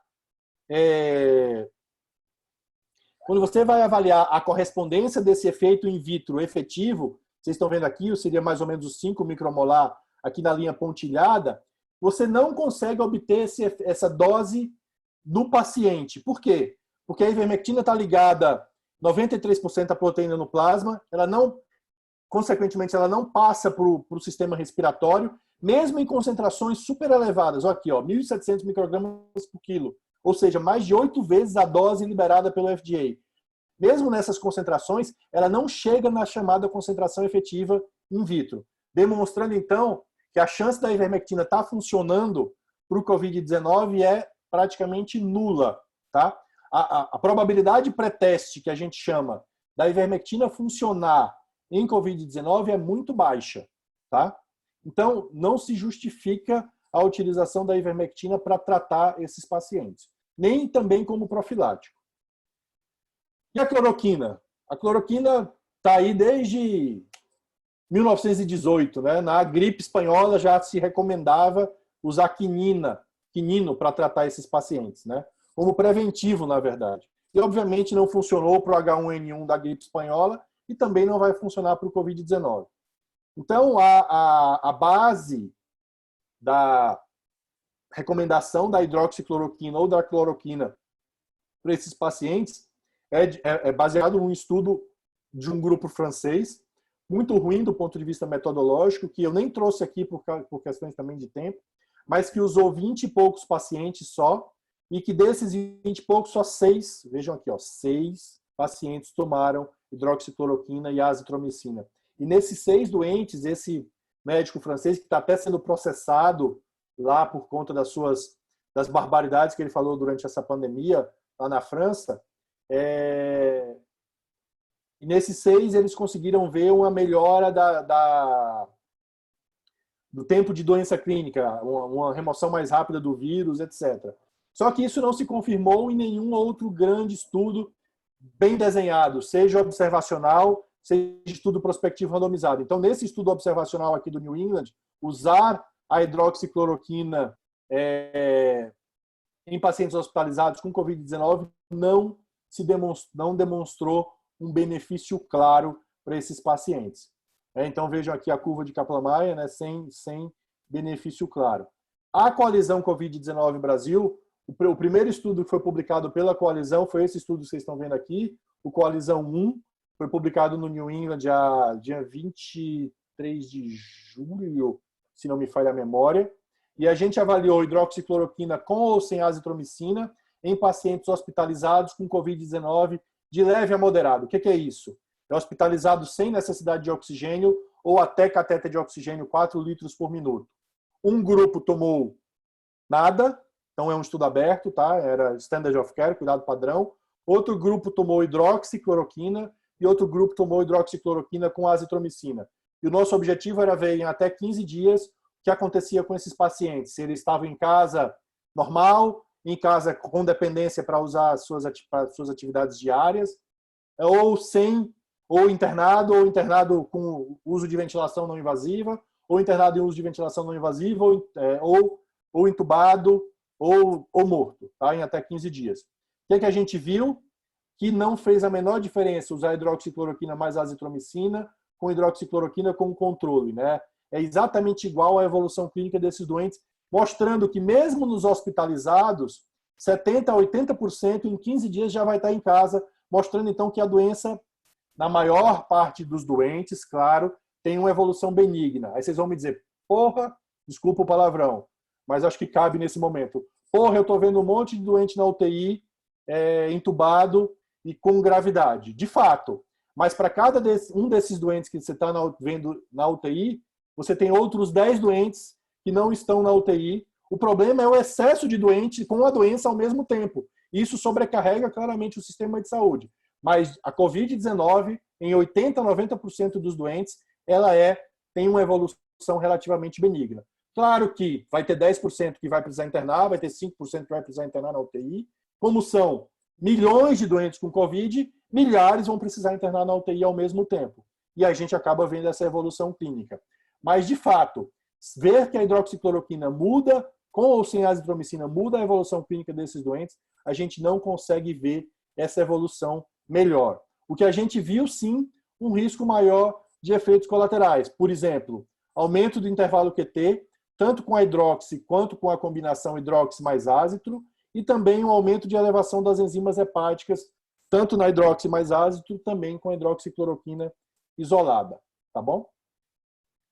a correspondência desse efeito in vitro efetivo, vocês estão vendo aqui, seria mais ou menos os 5 micromolar aqui na linha pontilhada, você não consegue obter essa dose no paciente. Por quê? Porque a ivermectina está ligada 93% à proteína no plasma, consequentemente, ela não passa para o sistema respiratório, mesmo em concentrações super elevadas. Olha aqui, 1.700 microgramas por quilo, ou seja, mais de 8 vezes a dose liberada pelo FDA. Mesmo nessas concentrações, ela não chega na chamada concentração efetiva in vitro, demonstrando, então, que a chance da ivermectina estar funcionando para o COVID-19 é praticamente nula, tá? A probabilidade pré-teste, que a gente chama, da ivermectina funcionar em COVID-19 é muito baixa, tá? Então, não se justifica a utilização da ivermectina para tratar esses pacientes, nem também como profilático. E a cloroquina? A cloroquina está aí desde 1918, né? Na gripe espanhola já se recomendava usar quinino para tratar esses pacientes, né? Como preventivo, na verdade. E, obviamente, não funcionou para o H1N1 da gripe espanhola e também não vai funcionar para o Covid-19. Então, a base da recomendação da hidroxicloroquina ou da cloroquina para esses pacientes é baseado num estudo de um grupo francês, muito ruim do ponto de vista metodológico, que eu nem trouxe aqui por questões também de tempo, mas que usou 20 e poucos pacientes só, e que desses 20 e poucos, só 6, vejam aqui, 6 pacientes tomaram hidroxicloroquina e azitromicina. E nesses 6 doentes, esse médico francês, que está até sendo processado lá por conta das barbaridades que ele falou durante essa pandemia, lá na França, e nesses 6 eles conseguiram ver uma melhora do tempo de doença clínica, uma remoção mais rápida do vírus, etc. Só que isso não se confirmou em nenhum outro grande estudo bem desenhado, seja observacional, seja estudo prospectivo randomizado. Então, nesse estudo observacional aqui do New England, usar a hidroxicloroquina em pacientes hospitalizados com Covid-19 não demonstrou um benefício claro para esses pacientes. Então, vejam aqui a curva de Kaplan-Meier, né, sem benefício claro. A coalizão Covid-19 Brasil, o primeiro estudo que foi publicado pela coalizão foi esse estudo que vocês estão vendo aqui, o Coalizão 1, foi publicado no New England dia 23 de julho, se não me falha a memória. E a gente avaliou hidroxicloroquina com ou sem azitromicina em pacientes hospitalizados com Covid-19 de leve a moderado. O que é isso? É hospitalizado sem necessidade de oxigênio ou até catéter de oxigênio 4 litros por minuto. Um grupo tomou nada, então é um estudo aberto, tá? Era standard of care, cuidado padrão. Outro grupo tomou hidroxicloroquina e outro grupo tomou hidroxicloroquina com azitromicina. E o nosso objetivo era ver em até 15 dias o que acontecia com esses pacientes. Se eles estavam em casa normal, em casa com dependência para usar as suas atividades diárias, ou internado com uso de ventilação não invasiva, ou internado em uso de ventilação não invasiva, ou entubado, ou morto, tá? Em até 15 dias. O que a gente viu? Que não fez a menor diferença usar hidroxicloroquina mais azitromicina com hidroxicloroquina como controle, né? É exatamente igual à evolução clínica desses doentes, mostrando que mesmo nos hospitalizados, 70% a 80% em 15 dias já vai estar em casa, mostrando então que a doença, na maior parte dos doentes, claro, tem uma evolução benigna. Aí vocês vão me dizer, porra, desculpa o palavrão, mas acho que cabe nesse momento. Porra, eu estou vendo um monte de doente na UTI, entubado e com gravidade. De fato. Mas para cada um desses doentes que você está vendo na UTI, você tem outros 10 doentes que não estão na UTI. O problema é o excesso de doentes com a doença ao mesmo tempo. Isso sobrecarrega claramente o sistema de saúde. Mas a Covid-19, em 80% a 90% dos doentes, ela tem uma evolução relativamente benigna. Claro que vai ter 10% que vai precisar internar, vai ter 5% que vai precisar internar na UTI. Como são milhões de doentes com Covid, milhares vão precisar internar na UTI ao mesmo tempo. E a gente acaba vendo essa evolução clínica. Mas, de fato, ver que a hidroxicloroquina muda, com ou sem azitromicina, muda a evolução clínica desses doentes, a gente não consegue ver essa evolução melhor. O que a gente viu, sim, um risco maior de efeitos colaterais. Por exemplo, aumento do intervalo QT, tanto com a hidroxi quanto com a combinação hidroxi mais ácitro, e também um aumento de elevação das enzimas hepáticas, tanto na hidroxi mais ácitro, também com a hidroxicloroquina isolada. Tá bom?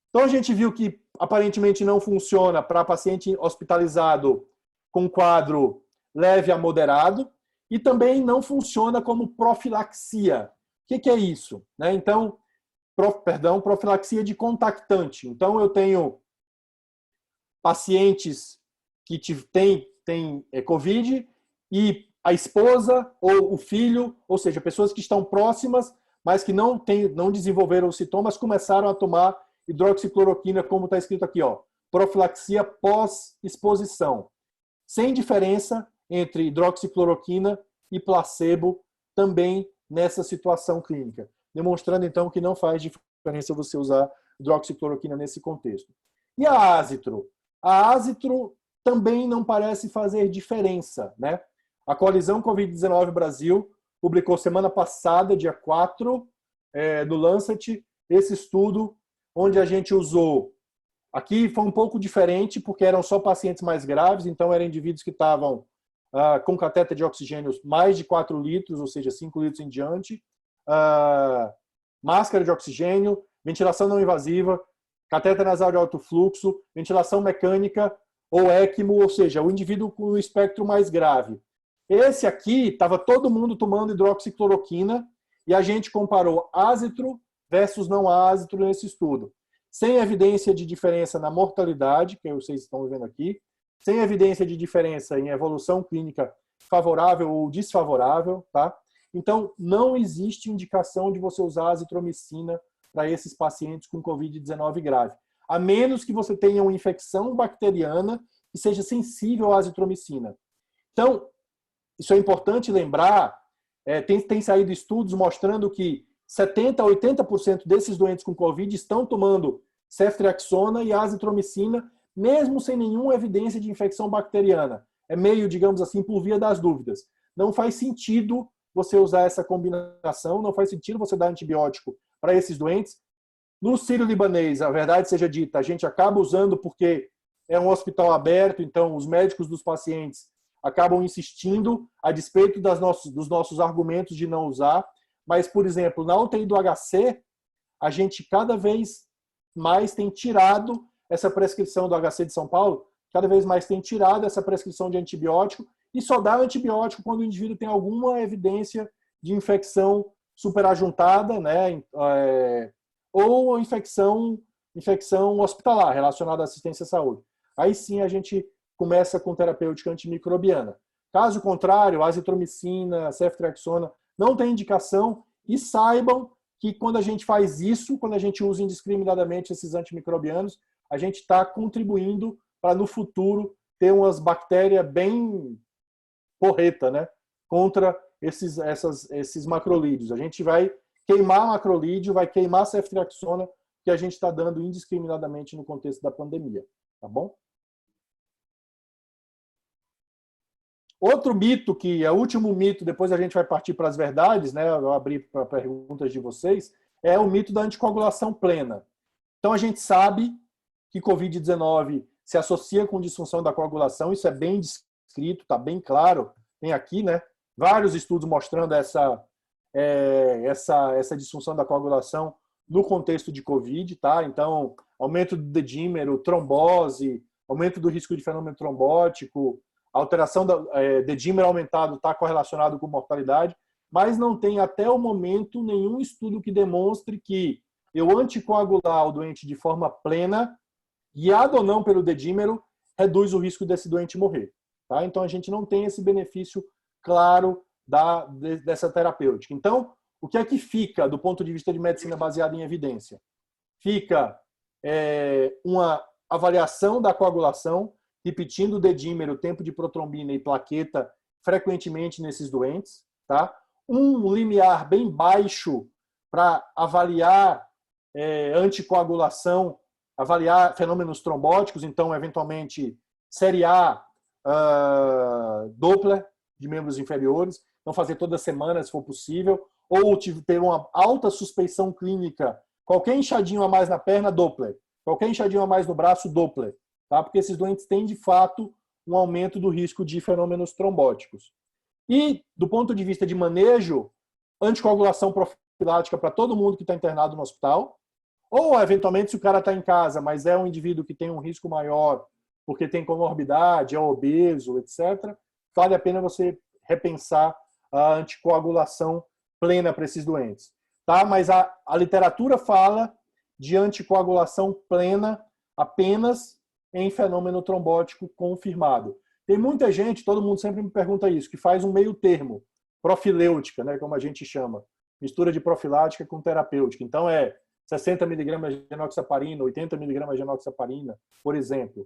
Então a gente viu que aparentemente não funciona para paciente hospitalizado com quadro leve a moderado e também não funciona como profilaxia. O que é isso? Então, profilaxia de contactante. Então eu tenho pacientes que têm Covid e a esposa ou o filho, ou seja, pessoas que estão próximas, mas que não desenvolveram os sintomas, começaram a tomar hidroxicloroquina, como está escrito aqui, ó, profilaxia pós-exposição, sem diferença entre hidroxicloroquina e placebo, também nessa situação clínica, demonstrando então que não faz diferença você usar hidroxicloroquina nesse contexto. E a ácitro? A ácitro também não parece fazer diferença, né? A coalizão Covid-19 Brasil publicou semana passada, dia 4, no Lancet, esse estudo onde a gente usou, aqui foi um pouco diferente, porque eram só pacientes mais graves, então eram indivíduos que estavam com catéter de oxigênio mais de 4 litros, ou seja, 5 litros em diante, máscara de oxigênio, ventilação não invasiva, catéter nasal de alto fluxo, ventilação mecânica ou ECMO, ou seja, o indivíduo com o espectro mais grave. Esse aqui, estava todo mundo tomando hidroxicloroquina e a gente comparou ácitro versus não ácitro nesse estudo. Sem evidência de diferença na mortalidade, que vocês estão vendo aqui, sem evidência de diferença em evolução clínica favorável ou desfavorável, tá? Então, não existe indicação de você usar azitromicina para esses pacientes com Covid-19 grave, a menos que você tenha uma infecção bacteriana que seja sensível à azitromicina. Então, isso é importante lembrar, tem saído estudos mostrando que 70% a 80% desses doentes com Covid estão tomando ceftriaxona e azitromicina, mesmo sem nenhuma evidência de infecção bacteriana. É meio, digamos assim, por via das dúvidas. Não faz sentido você usar essa combinação, não faz sentido você dar antibiótico para esses doentes. No Sírio-Libanês, a verdade seja dita, a gente acaba usando porque é um hospital aberto, então os médicos dos pacientes acabam insistindo a despeito dos nossos argumentos de não usar. Mas, por exemplo, na UTI do HC, a gente cada vez mais tem tirado essa prescrição do HC de São Paulo, cada vez mais tem tirado essa prescrição de antibiótico e só dá antibiótico quando o indivíduo tem alguma evidência de infecção superajuntada, né, ou infecção hospitalar relacionada à assistência à saúde. Aí sim a gente começa com terapêutica antimicrobiana. Caso contrário, azitromicina, ceftriaxona não tem indicação, e saibam que quando a gente faz isso, quando a gente usa indiscriminadamente esses antimicrobianos, a gente está contribuindo para no futuro ter umas bactérias bem porreta, né, contra esses macrolídeos. A gente vai queimar macrolídeo, vai queimar ceftriaxona, que a gente está dando indiscriminadamente no contexto da pandemia. Tá bom? Outro mito, que é o último mito, depois a gente vai partir para as verdades, né? Eu abri para perguntas de vocês, é o mito da anticoagulação plena. Então a gente sabe que Covid-19 se associa com disfunção da coagulação, isso é bem descrito, está bem claro, tem aqui, né? Vários estudos mostrando essa disfunção da coagulação no contexto de Covid, tá? Então, aumento do dedímero, trombose, aumento do risco de fenômeno trombótico, alteração do dedímero aumentado está correlacionado com mortalidade, mas não tem até o momento nenhum estudo que demonstre que eu anticoagular o doente de forma plena, guiado ou não pelo dedímero, reduz o risco desse doente morrer. Tá? Então a gente não tem esse benefício claro dessa terapêutica. Então, o que é que fica do ponto de vista de medicina baseada em evidência? Fica uma avaliação da coagulação, repetindo o dedímero, tempo de protrombina e plaqueta frequentemente nesses doentes, tá? Um limiar bem baixo para avaliar anticoagulação, avaliar fenômenos trombóticos, então, eventualmente, série A, Doppler de membros inferiores, não fazer toda semana, se for possível, ou ter uma alta suspeição clínica, qualquer inchadinho a mais na perna, Doppler, qualquer inchadinho a mais no braço, Doppler, tá? Porque esses doentes têm, de fato, um aumento do risco de fenômenos trombóticos. E, do ponto de vista de manejo, anticoagulação profilática para todo mundo que está internado no hospital, ou, eventualmente, se o cara está em casa, mas é um indivíduo que tem um risco maior, porque tem comorbidade, é obeso, etc., vale a pena você repensar a anticoagulação plena para esses doentes. Tá? Mas a literatura fala de anticoagulação plena apenas em fenômeno trombótico confirmado. Tem muita gente, todo mundo sempre me pergunta isso, que faz um meio termo, profilêutica, né, como a gente chama, mistura de profilática com terapêutica. Então 60 mg de enoxaparina, 80 mg de enoxaparina, por exemplo.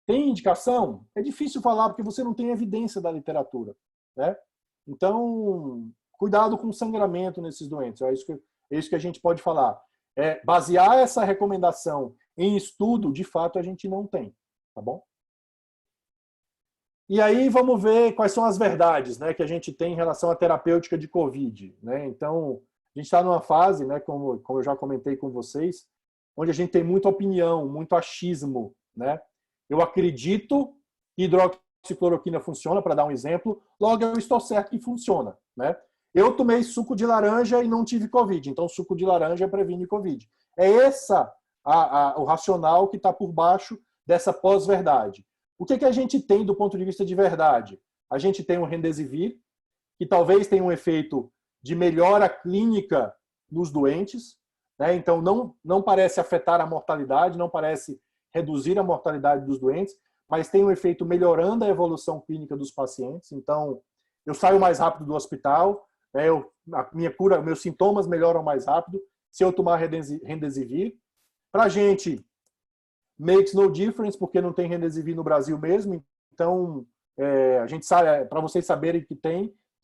Tem indicação? É difícil falar porque você não tem evidência da literatura, né? Então, cuidado com o sangramento nesses doentes. É isso que a gente pode falar. Basear essa recomendação em estudo, de fato, a gente não tem. Tá bom? E aí vamos ver quais são as verdades, né, que a gente tem em relação à terapêutica de Covid. Né? Então, a gente está numa fase, né, como eu já comentei com vocês, onde a gente tem muita opinião, muito achismo. Né? Eu acredito que hidroxicloroquina funciona, para dar um exemplo, logo eu estou certo que funciona. Né? Eu tomei suco de laranja e não tive Covid, então suco de laranja previne Covid. É o racional que está por baixo dessa pós-verdade. O que a gente tem do ponto de vista de verdade? A gente tem o Remdesivir, que talvez tenha um efeito de melhora clínica nos doentes, né? Então não parece afetar a mortalidade, não parece reduzir a mortalidade dos doentes, mas tem um efeito melhorando a evolução clínica dos pacientes. Então, eu saio mais rápido do hospital, né? Meus sintomas melhoram mais rápido se eu tomar Remdesivir. Para a gente, makes no difference, porque não tem Remdesivir no Brasil mesmo. Então, a gente sabe, para vocês saberem que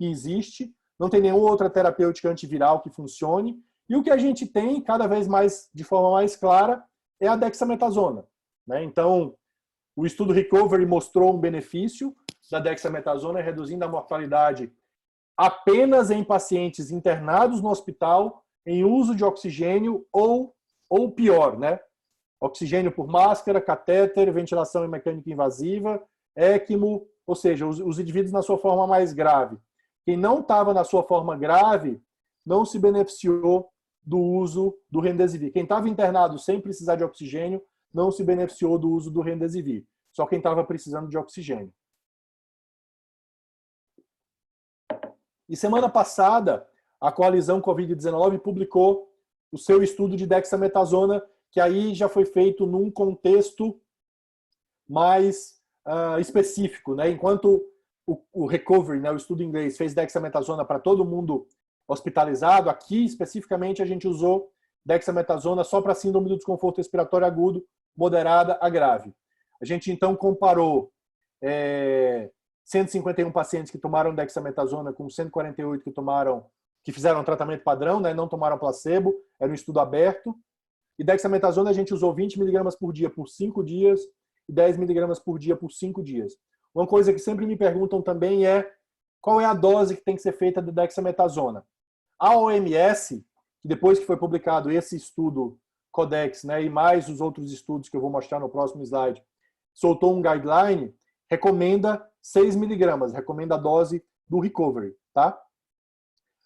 existe, não tem nenhuma outra terapêutica antiviral que funcione. E o que a gente tem, cada vez mais, de forma mais clara, é a dexametasona. Né? Então, o estudo Recovery mostrou um benefício da dexametasona, reduzindo a mortalidade apenas em pacientes internados no hospital em uso de oxigênio ou pior, né? Oxigênio por máscara, catéter, ventilação mecânica invasiva, ECMO, ou seja, os indivíduos na sua forma mais grave. Quem não estava na sua forma grave não se beneficiou do uso do Remdesivir. Quem estava internado sem precisar de oxigênio não se beneficiou do uso do Remdesivir. Só quem estava precisando de oxigênio. E semana passada, a Coalizão Covid-19 publicou o seu estudo de dexametasona, que aí já foi feito num contexto mais específico, né? Enquanto o Recovery, né, o estudo em inglês, fez dexametasona para todo mundo hospitalizado, aqui especificamente a gente usou dexametasona só para síndrome do desconforto respiratório agudo, moderada a grave. A gente então comparou 151 pacientes que tomaram dexametasona com 148 que fizeram tratamento padrão, né, não tomaram placebo, era um estudo aberto. E dexametasona a gente usou 20 mg por dia por 5 dias e 10 mg por dia por 5 dias. Uma coisa que sempre me perguntam também é qual é a dose que tem que ser feita de dexametasona. A OMS, que depois que foi publicado esse estudo Codex, né, e mais os outros estudos que eu vou mostrar no próximo slide, soltou um guideline, recomenda 6 mg, recomenda a dose do Recovery, tá?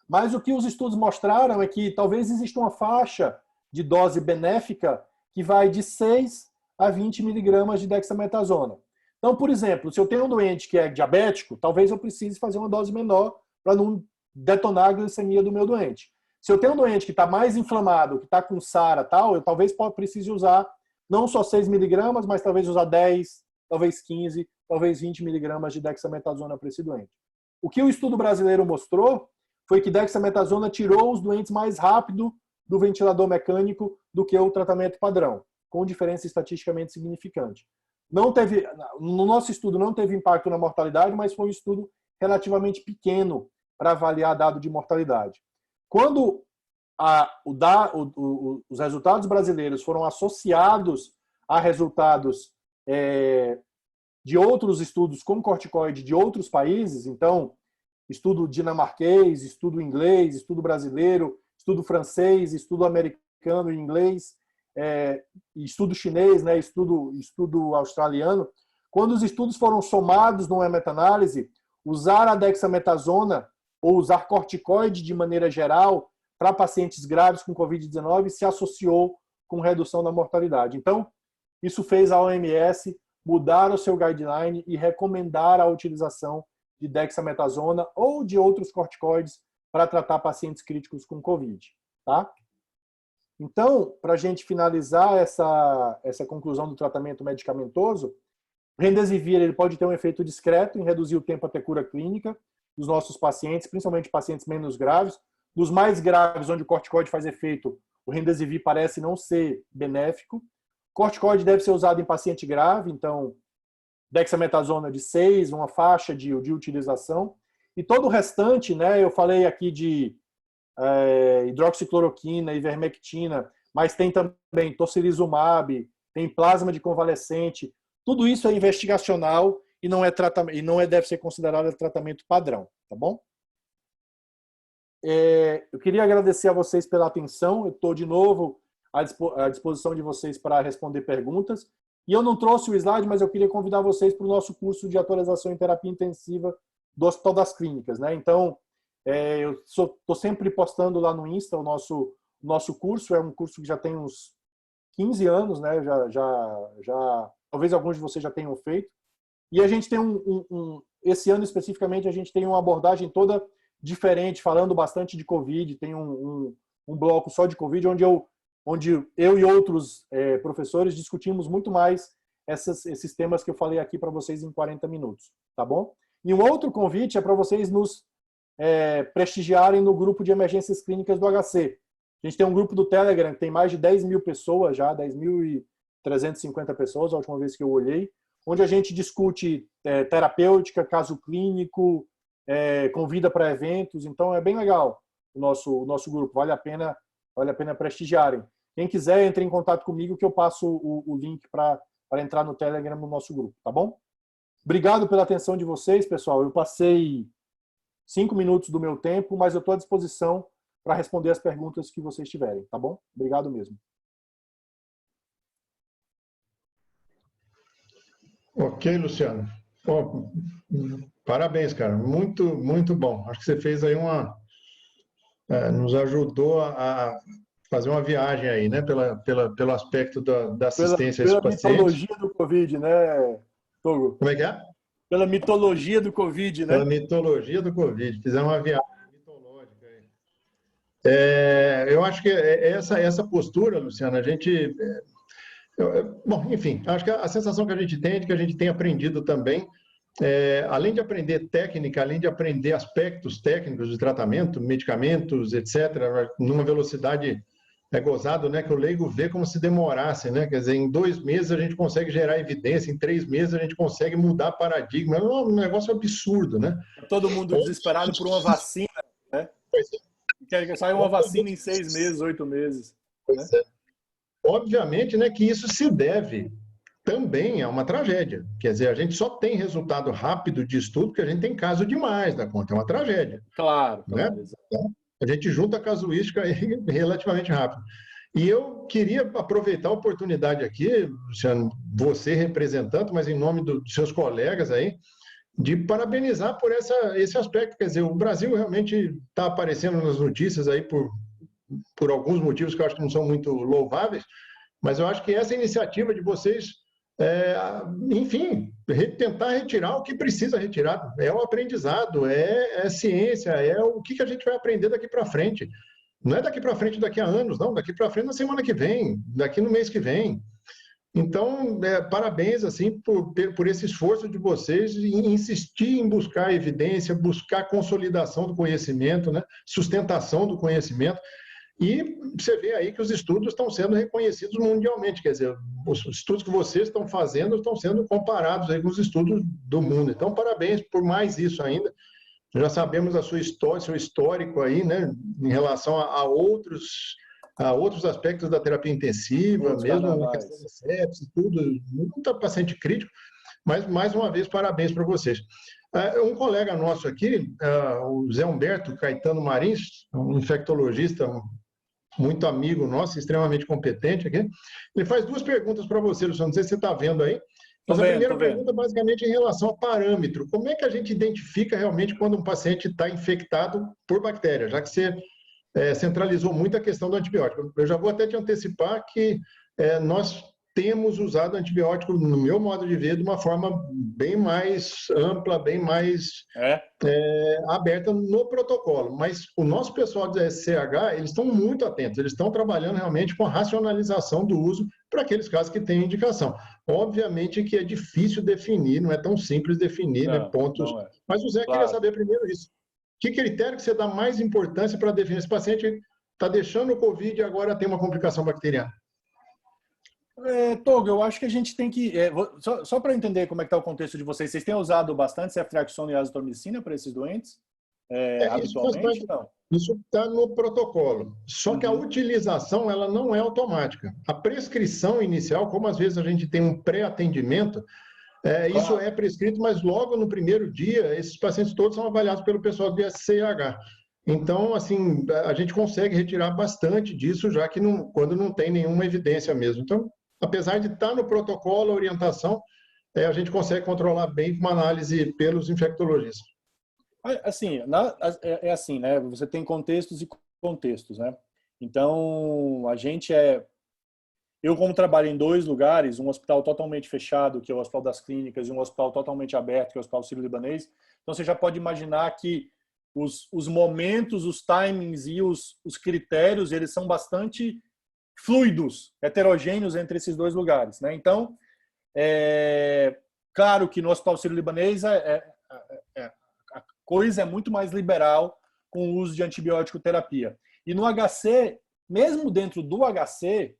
Mas o que os estudos mostraram é que talvez exista uma faixa de dose benéfica que vai de 6 a 20 mg de dexametasona. Então, por exemplo, se eu tenho um doente que é diabético, talvez eu precise fazer uma dose menor para não detonar a glicemia do meu doente. Se eu tenho um doente que está mais inflamado, que está com SARA e tal, eu talvez precise usar não só 6 mg, mas talvez usar 10, talvez 15, talvez 20 mg de dexametasona para esse doente. O que o estudo brasileiro mostrou foi que dexametasona tirou os doentes mais rápido do ventilador mecânico do que o tratamento padrão, com diferença estatisticamente significante. No nosso estudo não teve impacto na mortalidade, mas foi um estudo relativamente pequeno para avaliar dado de mortalidade. Quando os resultados brasileiros foram associados a resultados de outros estudos com corticoide de outros países, então, estudo dinamarquês, estudo inglês, estudo brasileiro, estudo francês, estudo americano e inglês, estudo chinês, né, estudo australiano, quando os estudos foram somados numa meta-análise, usar a dexametasona ou usar corticoide de maneira geral para pacientes graves com Covid-19 se associou com redução da mortalidade. Então, isso fez a OMS mudar o seu guideline e recomendar a utilização de dexametasona ou de outros corticoides para tratar pacientes críticos com Covid. Tá? Então, para a gente finalizar essa conclusão do tratamento medicamentoso, o Remdesivir ele pode ter um efeito discreto em reduzir o tempo até cura clínica dos nossos pacientes, principalmente pacientes menos graves. Dos mais graves, onde o corticoide faz efeito, o Remdesivir parece não ser benéfico. Corticoide deve ser usado em paciente grave, então dexametasona de 6, uma faixa de utilização. E todo o restante, né, eu falei aqui de hidroxicloroquina, ivermectina, mas tem também tocilizumab, tem plasma de convalescente. Tudo isso é investigacional e não deve ser considerado tratamento padrão, tá bom? Eu queria agradecer a vocês pela atenção. Eu estou de novo à disposição de vocês para responder perguntas. E eu não trouxe o slide, mas eu queria convidar vocês para o nosso curso de atualização em terapia intensiva do Hospital das Clínicas, né? Então, eu estou sempre postando lá no Insta o nosso curso. É um curso que já tem uns 15 anos, né? Talvez alguns de vocês já tenham feito. E a gente tem esse ano especificamente, a gente tem uma abordagem toda diferente, falando bastante de Covid. Tem um bloco só de Covid, onde eu e outros professores discutimos muito mais esses temas que eu falei aqui para vocês em 40 minutos, tá bom? E um outro convite é para vocês nos prestigiarem no grupo de emergências clínicas do HC. A gente tem um grupo do Telegram que tem mais de 10 mil pessoas já, 10.350 pessoas, a última vez que eu olhei, onde a gente discute terapêutica, caso clínico, convida para eventos. Então é bem legal o nosso grupo, vale a pena prestigiarem. Quem quiser, entre em contato comigo que eu passo o link para entrar no Telegram no nosso grupo, tá bom? Obrigado pela atenção de vocês, pessoal. Eu passei 5 minutos do meu tempo, mas eu estou à disposição para responder as perguntas que vocês tiverem, tá bom? Obrigado mesmo. Ok, Luciano. Bom, parabéns, cara. Muito, muito bom. Acho que você fez aí nos ajudou a fazer uma viagem aí, né? Pelo aspecto da assistência a esses Pela pacientes. mitologia do Covid, né, Togo? Como é que é? Pela mitologia do Covid, Pela né? mitologia do Covid. Fizemos uma viagem mitológica aí. Eu acho que essa postura, Luciano, a gente... bom, enfim, acho que a sensação que a gente tem é de que a gente tem aprendido também, além de aprender técnica, além de aprender aspectos técnicos de tratamento, medicamentos, etc., numa velocidade gozado, né, que o leigo vê como se demorasse, né? Quer dizer, em 2 meses a gente consegue gerar evidência, em 3 meses a gente consegue mudar paradigma. É um negócio absurdo, né? Todo mundo desesperado por uma vacina, né? Quer sair uma vacina em 6 meses, 8 meses. Né? Obviamente, né, que isso se deve também a uma tragédia. Quer dizer, a gente só tem resultado rápido de estudo porque a gente tem caso demais da conta. É uma tragédia. Claro, Né? claro. Então, a gente junta a casuística aí relativamente rápido. E eu queria aproveitar a oportunidade aqui, Luciano, você representante, mas em nome dos seus colegas aí, de parabenizar por esse aspecto. Quer dizer, o Brasil realmente está aparecendo nas notícias aí por alguns motivos que eu acho que não são muito louváveis, mas eu acho que essa iniciativa de vocês, enfim, tentar retirar o que precisa retirar, é o aprendizado, é ciência, é o que a gente vai aprender daqui para frente. Não é daqui para frente daqui a anos, não, daqui para frente na semana que vem, daqui no mês que vem. Então, parabéns assim por esse esforço de vocês em insistir em buscar evidência, buscar consolidação do conhecimento, né? Sustentação do conhecimento. E você vê aí que os estudos estão sendo reconhecidos mundialmente, quer dizer, os estudos que vocês estão fazendo estão sendo comparados aí com os estudos do mundo. Então, parabéns por mais isso ainda. Já sabemos a sua história, seu histórico aí, né, em relação a outros aspectos da terapia intensiva, Outros mesmo na carnavais. questão da sepsis, tudo, muito paciente crítico, mas mais uma vez, parabéns para vocês. Um colega nosso aqui, o Zé Humberto Caetano Marins, um infectologista muito amigo nosso, extremamente competente aqui. Ele faz 2 perguntas para você, Luciano, não sei se você está vendo aí. Mas a primeira pergunta, basicamente, em relação ao parâmetro. Como é que a gente identifica realmente quando um paciente está infectado por bactéria? Já que você centralizou muito a questão do antibiótico. Eu já vou até te antecipar que nós temos usado antibiótico, no meu modo de ver, de uma forma bem mais ampla, bem mais aberta no protocolo. Mas o nosso pessoal do SCH, eles estão muito atentos, eles estão trabalhando realmente com a racionalização do uso para aqueles casos que têm indicação. Obviamente que é difícil definir, não é tão simples definir, né, pontos. Não é. Mas o Zé queria saber primeiro isso. Que critério que você dá mais importância para definir? Esse paciente está deixando o Covid e agora tem uma complicação bacteriana. Togo, eu acho que a gente tem que... só para entender como é que está o contexto de vocês, vocês têm usado bastante ceftriaxona e azitromicina para esses doentes? Habitualmente, não? Isso está no protocolo. Só que a utilização ela não é automática. A prescrição inicial, como às vezes a gente tem um pré-atendimento, isso é prescrito, mas logo no primeiro dia, esses pacientes todos são avaliados pelo pessoal do SCH. Então, assim, a gente consegue retirar bastante disso, já que quando não tem nenhuma evidência mesmo. Então, apesar de estar no protocolo, a orientação, a gente consegue controlar bem com uma análise pelos infectologistas. Assim, assim, né? Você tem contextos e contextos, né? Então, eu, como trabalho em 2 lugares, um hospital totalmente fechado, que é o Hospital das Clínicas, e um hospital totalmente aberto, que é o Hospital Sírio-Libanês, então você já pode imaginar que os momentos, os timings e os critérios, eles são bastante fluidos, heterogêneos entre esses 2 lugares, né? Então, claro que no Hospital Sírio-Libanês a coisa é muito mais liberal com o uso de antibiótico terapia. E no HC, mesmo dentro do HC,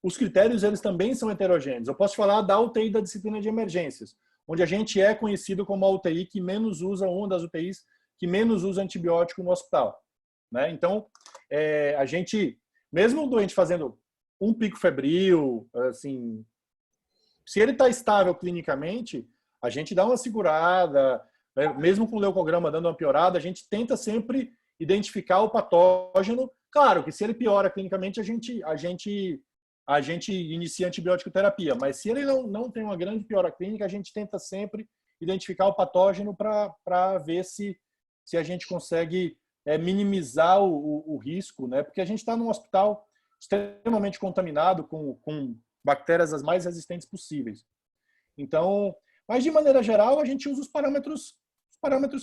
os critérios eles também são heterogêneos. Eu posso falar da UTI da disciplina de emergências, onde a gente é conhecido como a UTI que menos usa, uma das UTIs que menos usa antibiótico no hospital, né? Então, a gente, mesmo o doente fazendo um pico febril, assim, se ele está estável clinicamente, a gente dá uma segurada, mesmo com o leucograma dando uma piorada, a gente tenta sempre identificar o patógeno. Claro que se ele piora clinicamente, a gente inicia antibiótico terapia, mas se ele não tem uma grande piora clínica, a gente tenta sempre identificar o patógeno para ver se a gente consegue minimizar o risco, né? Porque a gente está num hospital extremamente contaminado com bactérias as mais resistentes possíveis. Então, mas de maneira geral, a gente usa os parâmetros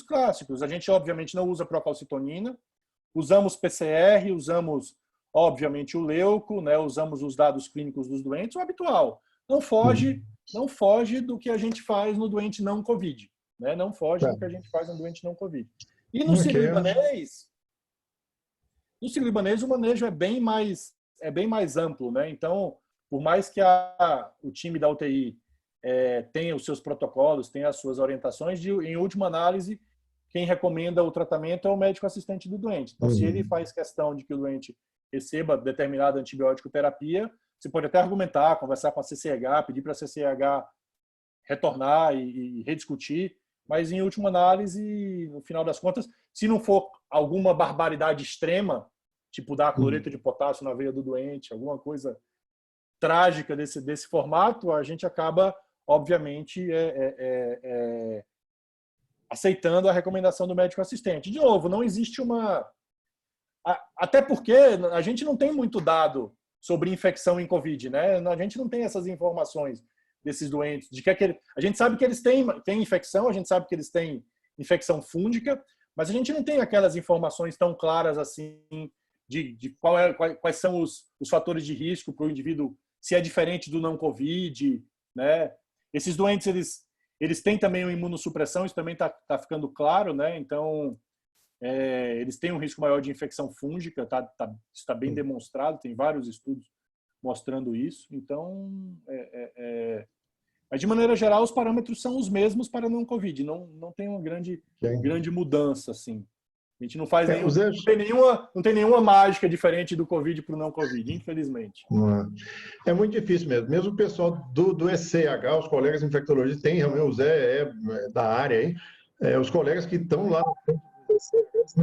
clássicos. A gente, obviamente, não usa procalcitonina, usamos PCR, usamos, obviamente, o leuco, né? Usamos os dados clínicos dos doentes, o habitual. Não foge do que a gente faz no doente não COVID, né? Não foge do que a gente faz no doente não COVID. E no sírio-libanês, o manejo é bem mais amplo, né? Então, por mais que o time da UTI tenha os seus protocolos, tenha as suas orientações, em última análise, quem recomenda o tratamento é o médico assistente do doente. Então, se ele faz questão de que o doente receba determinada antibiótico terapia, você pode até argumentar, conversar com a CCH, pedir para a CCH retornar e rediscutir, mas em última análise, no final das contas, se não for alguma barbaridade extrema, tipo dar cloreto de potássio na veia do doente, alguma coisa trágica desse formato, a gente acaba, obviamente, aceitando a recomendação do médico assistente. De novo, não existe até porque a gente não tem muito dado sobre infecção em COVID, né? A gente não tem essas informações desses doentes. A gente sabe que eles têm infecção, a gente sabe que eles têm infecção fúngica, mas a gente não tem aquelas informações tão claras assim de quais são os fatores de risco para o indivíduo, se é diferente do não COVID, né? Esses doentes, eles têm também uma imunossupressão, isso também está ficando claro, né? Então, eles têm um risco maior de infecção fúngica, isso está bem demonstrado, tem vários estudos mostrando isso. Então, mas de maneira geral, os parâmetros são os mesmos para não COVID, não tem uma grande mudança, assim. A gente não faz não tem nenhuma mágica diferente do COVID para o não COVID, infelizmente. É muito difícil mesmo. Mesmo o pessoal do ECH, os colegas infectologistas, tem realmente, o Zé é da área aí, os colegas que estão lá tem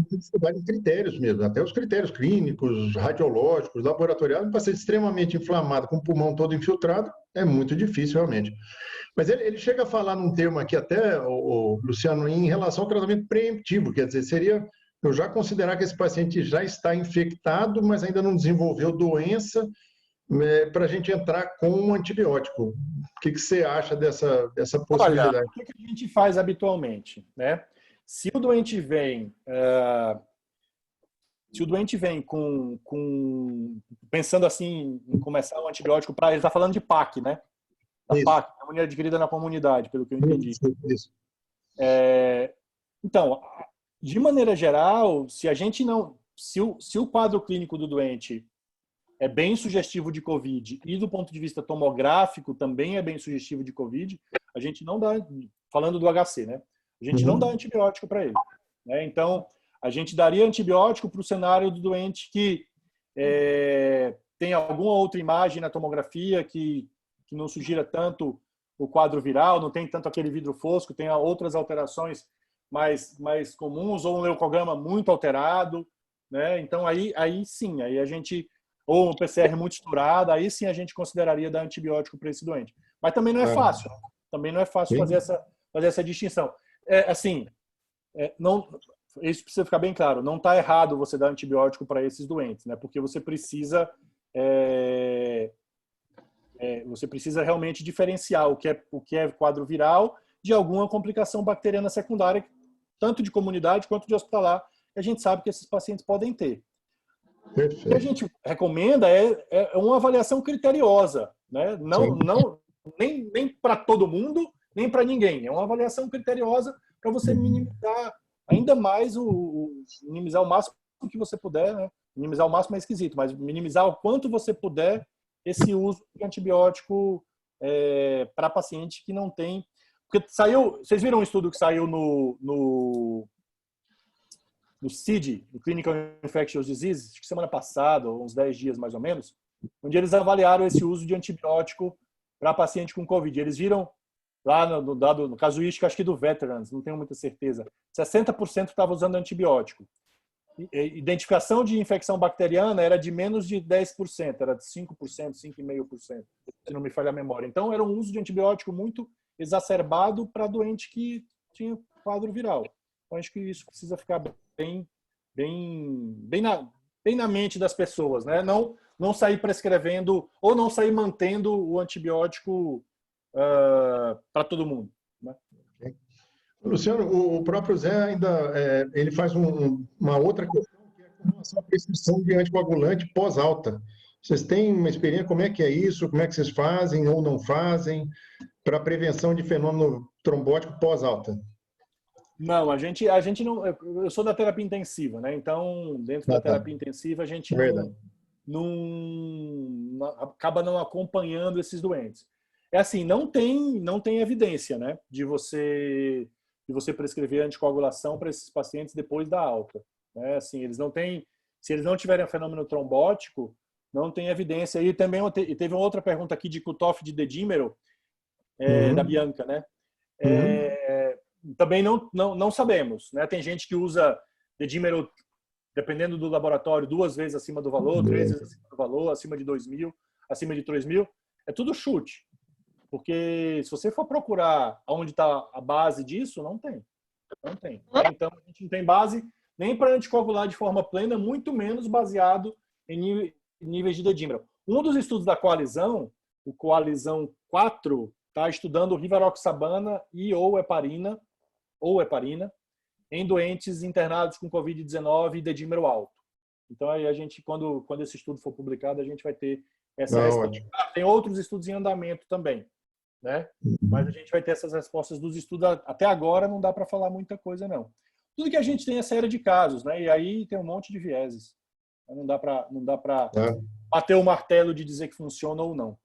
que estudar de critérios mesmo, até os critérios clínicos, radiológicos, laboratoriais, para ser extremamente inflamado, com o pulmão todo infiltrado, é muito difícil realmente. Mas ele chega a falar num termo aqui até, Luciano, em relação ao tratamento preemptivo, quer dizer, seria eu já considerar que esse paciente já está infectado, mas ainda não desenvolveu doença, para a gente entrar com um antibiótico. O que você acha dessa possibilidade? Olha, o que a gente faz habitualmente, né? Se o doente vem pensando assim em começar um antibiótico para ele está falando de PAC, né? Da PAC, pneumonia adquirida na comunidade, pelo que eu entendi. Isso. Então, de maneira geral, se o quadro clínico do doente é bem sugestivo de COVID e do ponto de vista tomográfico também é bem sugestivo de COVID, a gente não dá, falando do HC, né? A gente não dá antibiótico para ele, né? Então, a gente daria antibiótico para o cenário do doente que tem alguma outra imagem na tomografia que não sugira tanto o quadro viral, não tem tanto aquele vidro fosco, tem outras alterações mais comuns, ou um leucograma muito alterado, né? Então, aí sim, aí a gente, ou um PCR muito estourado, aí sim a gente consideraria dar antibiótico para esse doente. Mas também não é fácil, né? Também não é fácil fazer essa distinção. Isso precisa ficar bem claro, não está errado você dar antibiótico para esses doentes, né? Porque você precisa realmente diferenciar o que é quadro viral de alguma complicação bacteriana secundária, tanto de comunidade quanto de hospitalar, que a gente sabe que esses pacientes podem ter. Perfeito. O que a gente recomenda é uma avaliação criteriosa, né? Nem para todo mundo, nem para ninguém. É uma avaliação criteriosa para você minimizar ainda mais minimizar o máximo que você puder, né? Minimizar o máximo é esquisito, mas minimizar o quanto você puder esse uso de antibiótico para paciente que não tem. Porque vocês viram um estudo que saiu no CID, no Clinical Infectious Diseases, acho que semana passada, uns 10 dias mais ou menos, onde eles avaliaram esse uso de antibiótico para paciente com COVID. Eles viram lá no dado, no casuístico, acho que do Veterans, não tenho muita certeza, 60% estava usando antibiótico. Identificação de infecção bacteriana era de menos de 10%, era de 5%, 5,5%, se não me falha a memória. Então, era um uso de antibiótico muito exacerbado para doente que tinha quadro viral. Então, acho que isso precisa ficar bem na mente das pessoas, né? Não sair prescrevendo ou não sair mantendo o antibiótico para todo mundo, né? Luciano, o próprio Zé ainda ele faz uma outra questão, que é com relação à prescrição de anticoagulante pós-alta. Vocês têm uma experiência, como é que é isso? Como é que vocês fazem ou não fazem para prevenção de fenômeno trombótico pós-alta? Não, a gente não. Eu sou da terapia intensiva, né? Então, dentro da terapia intensiva, a gente acaba não acompanhando esses doentes. É assim, não tem evidência, né, de você prescrever anticoagulação para esses pacientes depois da alta, né? Assim, se eles não tiverem um fenômeno trombótico, não tem evidência. E também teve uma outra pergunta aqui de cutoff de dedímero, da Bianca, né? Também não sabemos, né? Tem gente que usa dedímero, dependendo do laboratório, 2 vezes acima do valor, 3 vezes acima do valor, acima de 2.000, acima de 3.000. É tudo chute. Porque se você for procurar onde está a base disso, não tem. Não tem. Então, a gente não tem base nem para anticoagular de forma plena, muito menos baseado em níveis de dedímero. Um dos estudos da coalizão, o Coalizão 4, está estudando rivaroxabana ou heparina, em doentes internados com Covid-19 e dedímero alto. Então, aí a gente, quando esse estudo for publicado, a gente vai ter essa resposta. Tem outros estudos em andamento também, né? Mas a gente vai ter essas respostas dos estudos. Até agora não dá para falar muita coisa, não. Tudo que a gente tem é série de casos, né? E aí tem um monte de vieses. Não dá para bater o martelo de dizer que funciona ou não.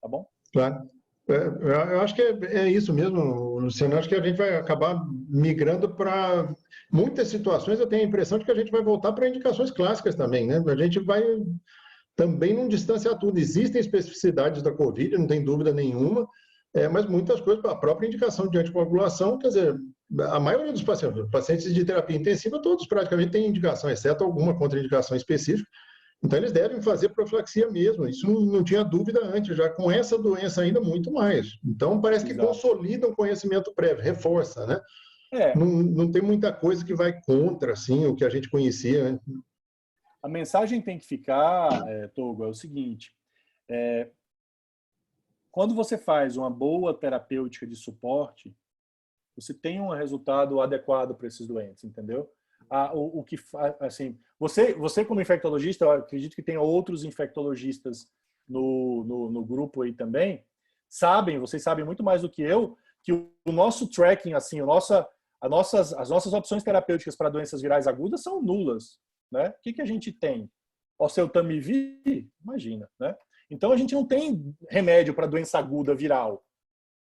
Tá bom? Claro. Eu acho que é isso mesmo, Luciano. Eu acho que a gente vai acabar migrando para muitas situações. Eu tenho a impressão de que a gente vai voltar para indicações clássicas também, né? A gente vai também não distanciar tudo. Existem especificidades da Covid, não tem dúvida nenhuma, mas muitas coisas, a própria indicação de anticoagulação, quer dizer, a maioria dos pacientes de terapia intensiva, todos praticamente têm indicação, exceto alguma contraindicação específica. Então, eles devem fazer profilaxia mesmo. Isso não tinha dúvida antes, já com essa doença ainda muito mais. Então, parece que consolida o conhecimento prévio, reforça, né? Não tem muita coisa que vai contra, assim, o que a gente conhecia, né? A mensagem tem que ficar, Togo, é o seguinte. Quando você faz uma boa terapêutica de suporte, você tem um resultado adequado para esses doentes, entendeu? Assim, você como infectologista, eu acredito que tem outros infectologistas no grupo aí também, vocês sabem muito mais do que eu, que o nosso tracking, assim, as nossas opções terapêuticas para doenças virais agudas são nulas, né? O que a gente tem? Oseltamivir, imagina, né? Então a gente não tem remédio para doença aguda viral.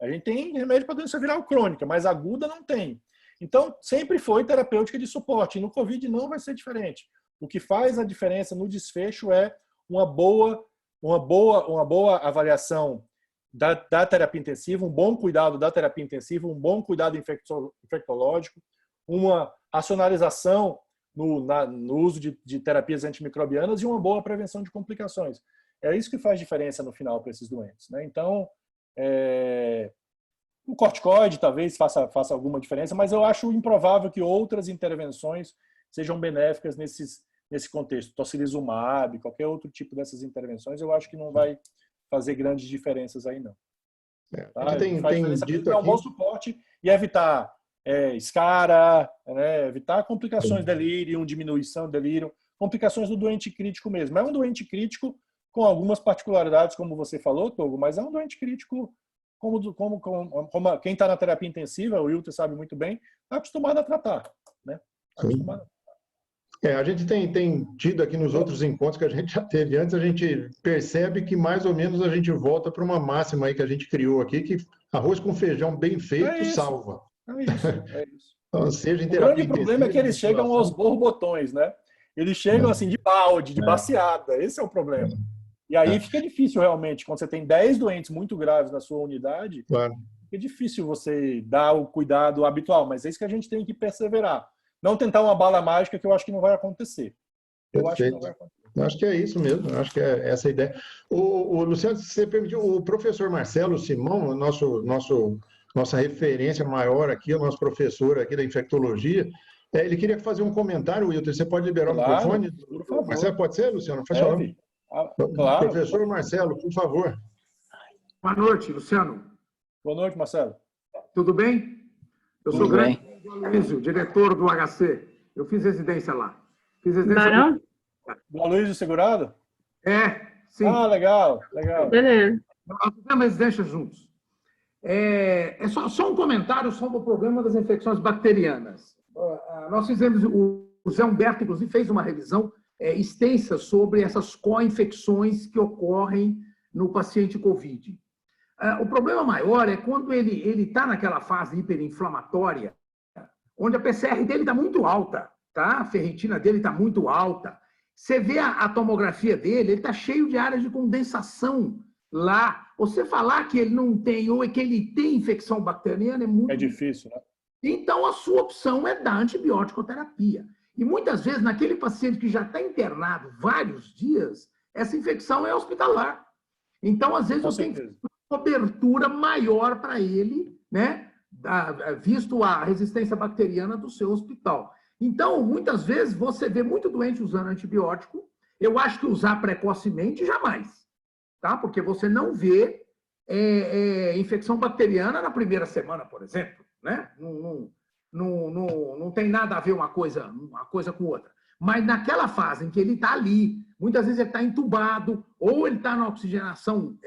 A gente tem remédio para doença viral crônica, mas aguda não tem. Então, sempre foi terapêutica de suporte. E no Covid não vai ser diferente. O que faz a diferença no desfecho é uma boa avaliação da terapia intensiva, um bom cuidado da terapia intensiva, um bom cuidado infectológico, uma racionalização no uso de terapias antimicrobianas e uma boa prevenção de complicações. É isso que faz diferença no final para esses doentes, né? Então, o corticoide talvez faça alguma diferença, mas eu acho improvável que outras intervenções sejam benéficas nesse contexto. Tocilizumab, qualquer outro tipo dessas intervenções, eu acho que não vai fazer grandes diferenças aí, não. A gente tem dito aqui... um bom suporte e evitar escara, né? Evitar complicações, delírio, diminuição, delírio, complicações do doente crítico mesmo. É um doente crítico com algumas particularidades, como você falou, Togo, mas é um doente crítico como quem está na terapia intensiva, o Wilton sabe muito bem, está acostumado a tratar, né? A gente tem tido aqui nos outros encontros que a gente já teve antes, a gente percebe que mais ou menos a gente volta para uma máxima aí que a gente criou aqui, que arroz com feijão bem feito salva. É isso. Então, seja em o terapia grande problema é que eles chegam aos borbotões, né? Eles chegam assim de balde, de baciada. Esse é o problema. E aí fica difícil realmente, quando você tem 10 doentes muito graves na sua unidade, é difícil você dar o cuidado habitual, mas é isso que a gente tem que perseverar. Não tentar uma bala mágica, que eu acho que não vai acontecer. Eu acho que não vai acontecer. Acho que é isso mesmo, acho que é essa a ideia. Luciano, se você permitiu, o professor Marcelo Simão, nossa referência maior aqui, o nosso professor aqui da infectologia, ele queria fazer um comentário, Wilton, você pode liberar o microfone? Por favor. Marcelo, pode ser, Luciano? Faz favor. Claro. Professor Marcelo, por favor. Boa noite, Luciano. Boa noite, Marcelo. Tudo bem? Eu sou o grande Aloysio, diretor do HC. Eu fiz residência lá. Fiz residência Barão? Do Aloysio Segurado? Sim. Ah, legal. Beleza. Nós fizemos residência juntos. Só um comentário sobre o problema das infecções bacterianas. Nós fizemos, o Zé Humberto, inclusive, fez uma revisão extensa sobre essas co-infecções que ocorrem no paciente COVID. O problema maior é quando ele está naquela fase hiperinflamatória, onde a PCR dele está muito alta, tá? A ferritina dele está muito alta. Você vê a tomografia dele, ele está cheio de áreas de condensação lá. Você falar que ele não tem ou que ele tem infecção bacteriana é muito difícil, né? Então, a sua opção é dar antibiótico-terapia. E muitas vezes, naquele paciente que já está internado vários dias, essa infecção é hospitalar. Então, às vezes, eu tenho que fazer uma cobertura maior para ele, né? Visto a resistência bacteriana do seu hospital. Então, muitas vezes, você vê muito doente usando antibiótico. Eu acho que usar precocemente, jamais. Tá? Porque você não vê infecção bacteriana na primeira semana, por exemplo. Né? Não tem nada a ver uma coisa com outra. Mas naquela fase em que ele está ali, muitas vezes ele está entubado, ou ele está na oxigenação,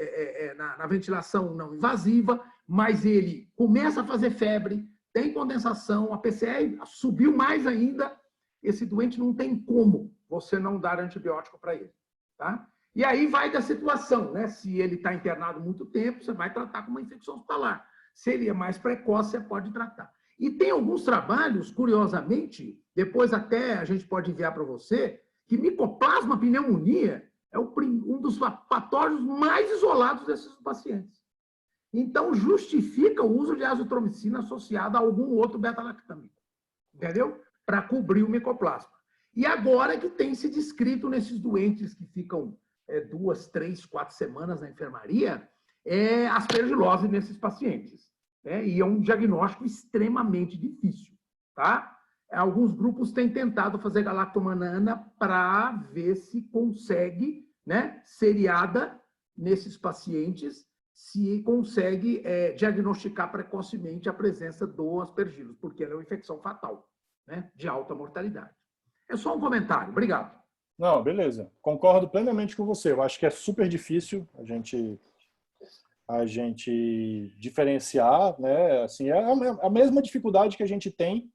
na ventilação não invasiva, mas ele começa a fazer febre, tem condensação, a PCR subiu mais ainda, esse doente não tem como você não dar antibiótico para ele. Tá? E aí vai da situação, né? Se ele está internado muito tempo, você vai tratar com uma infecção hospitalar. Se ele é mais precoce, você pode tratar. E tem alguns trabalhos, curiosamente, depois até a gente pode enviar para você, que micoplasma pneumonia é um dos patógenos mais isolados desses pacientes. Então, justifica o uso de azitromicina associado a algum outro beta-lactâmico, entendeu? Para cobrir o micoplasma. E agora que tem se descrito nesses doentes que ficam 2, 3, 4 semanas na enfermaria, aspergilose nesses pacientes. Né? E é um diagnóstico extremamente difícil. Tá? Alguns grupos têm tentado fazer galactomanana para ver se consegue, né, seriada nesses pacientes, se consegue diagnosticar precocemente a presença do aspergillus, porque ela é uma infecção fatal, né, de alta mortalidade. É só um comentário. Obrigado. Não, beleza. Concordo plenamente com você. Eu acho que é super difícil a gente diferenciar, né? Assim, é a mesma dificuldade que a gente tem.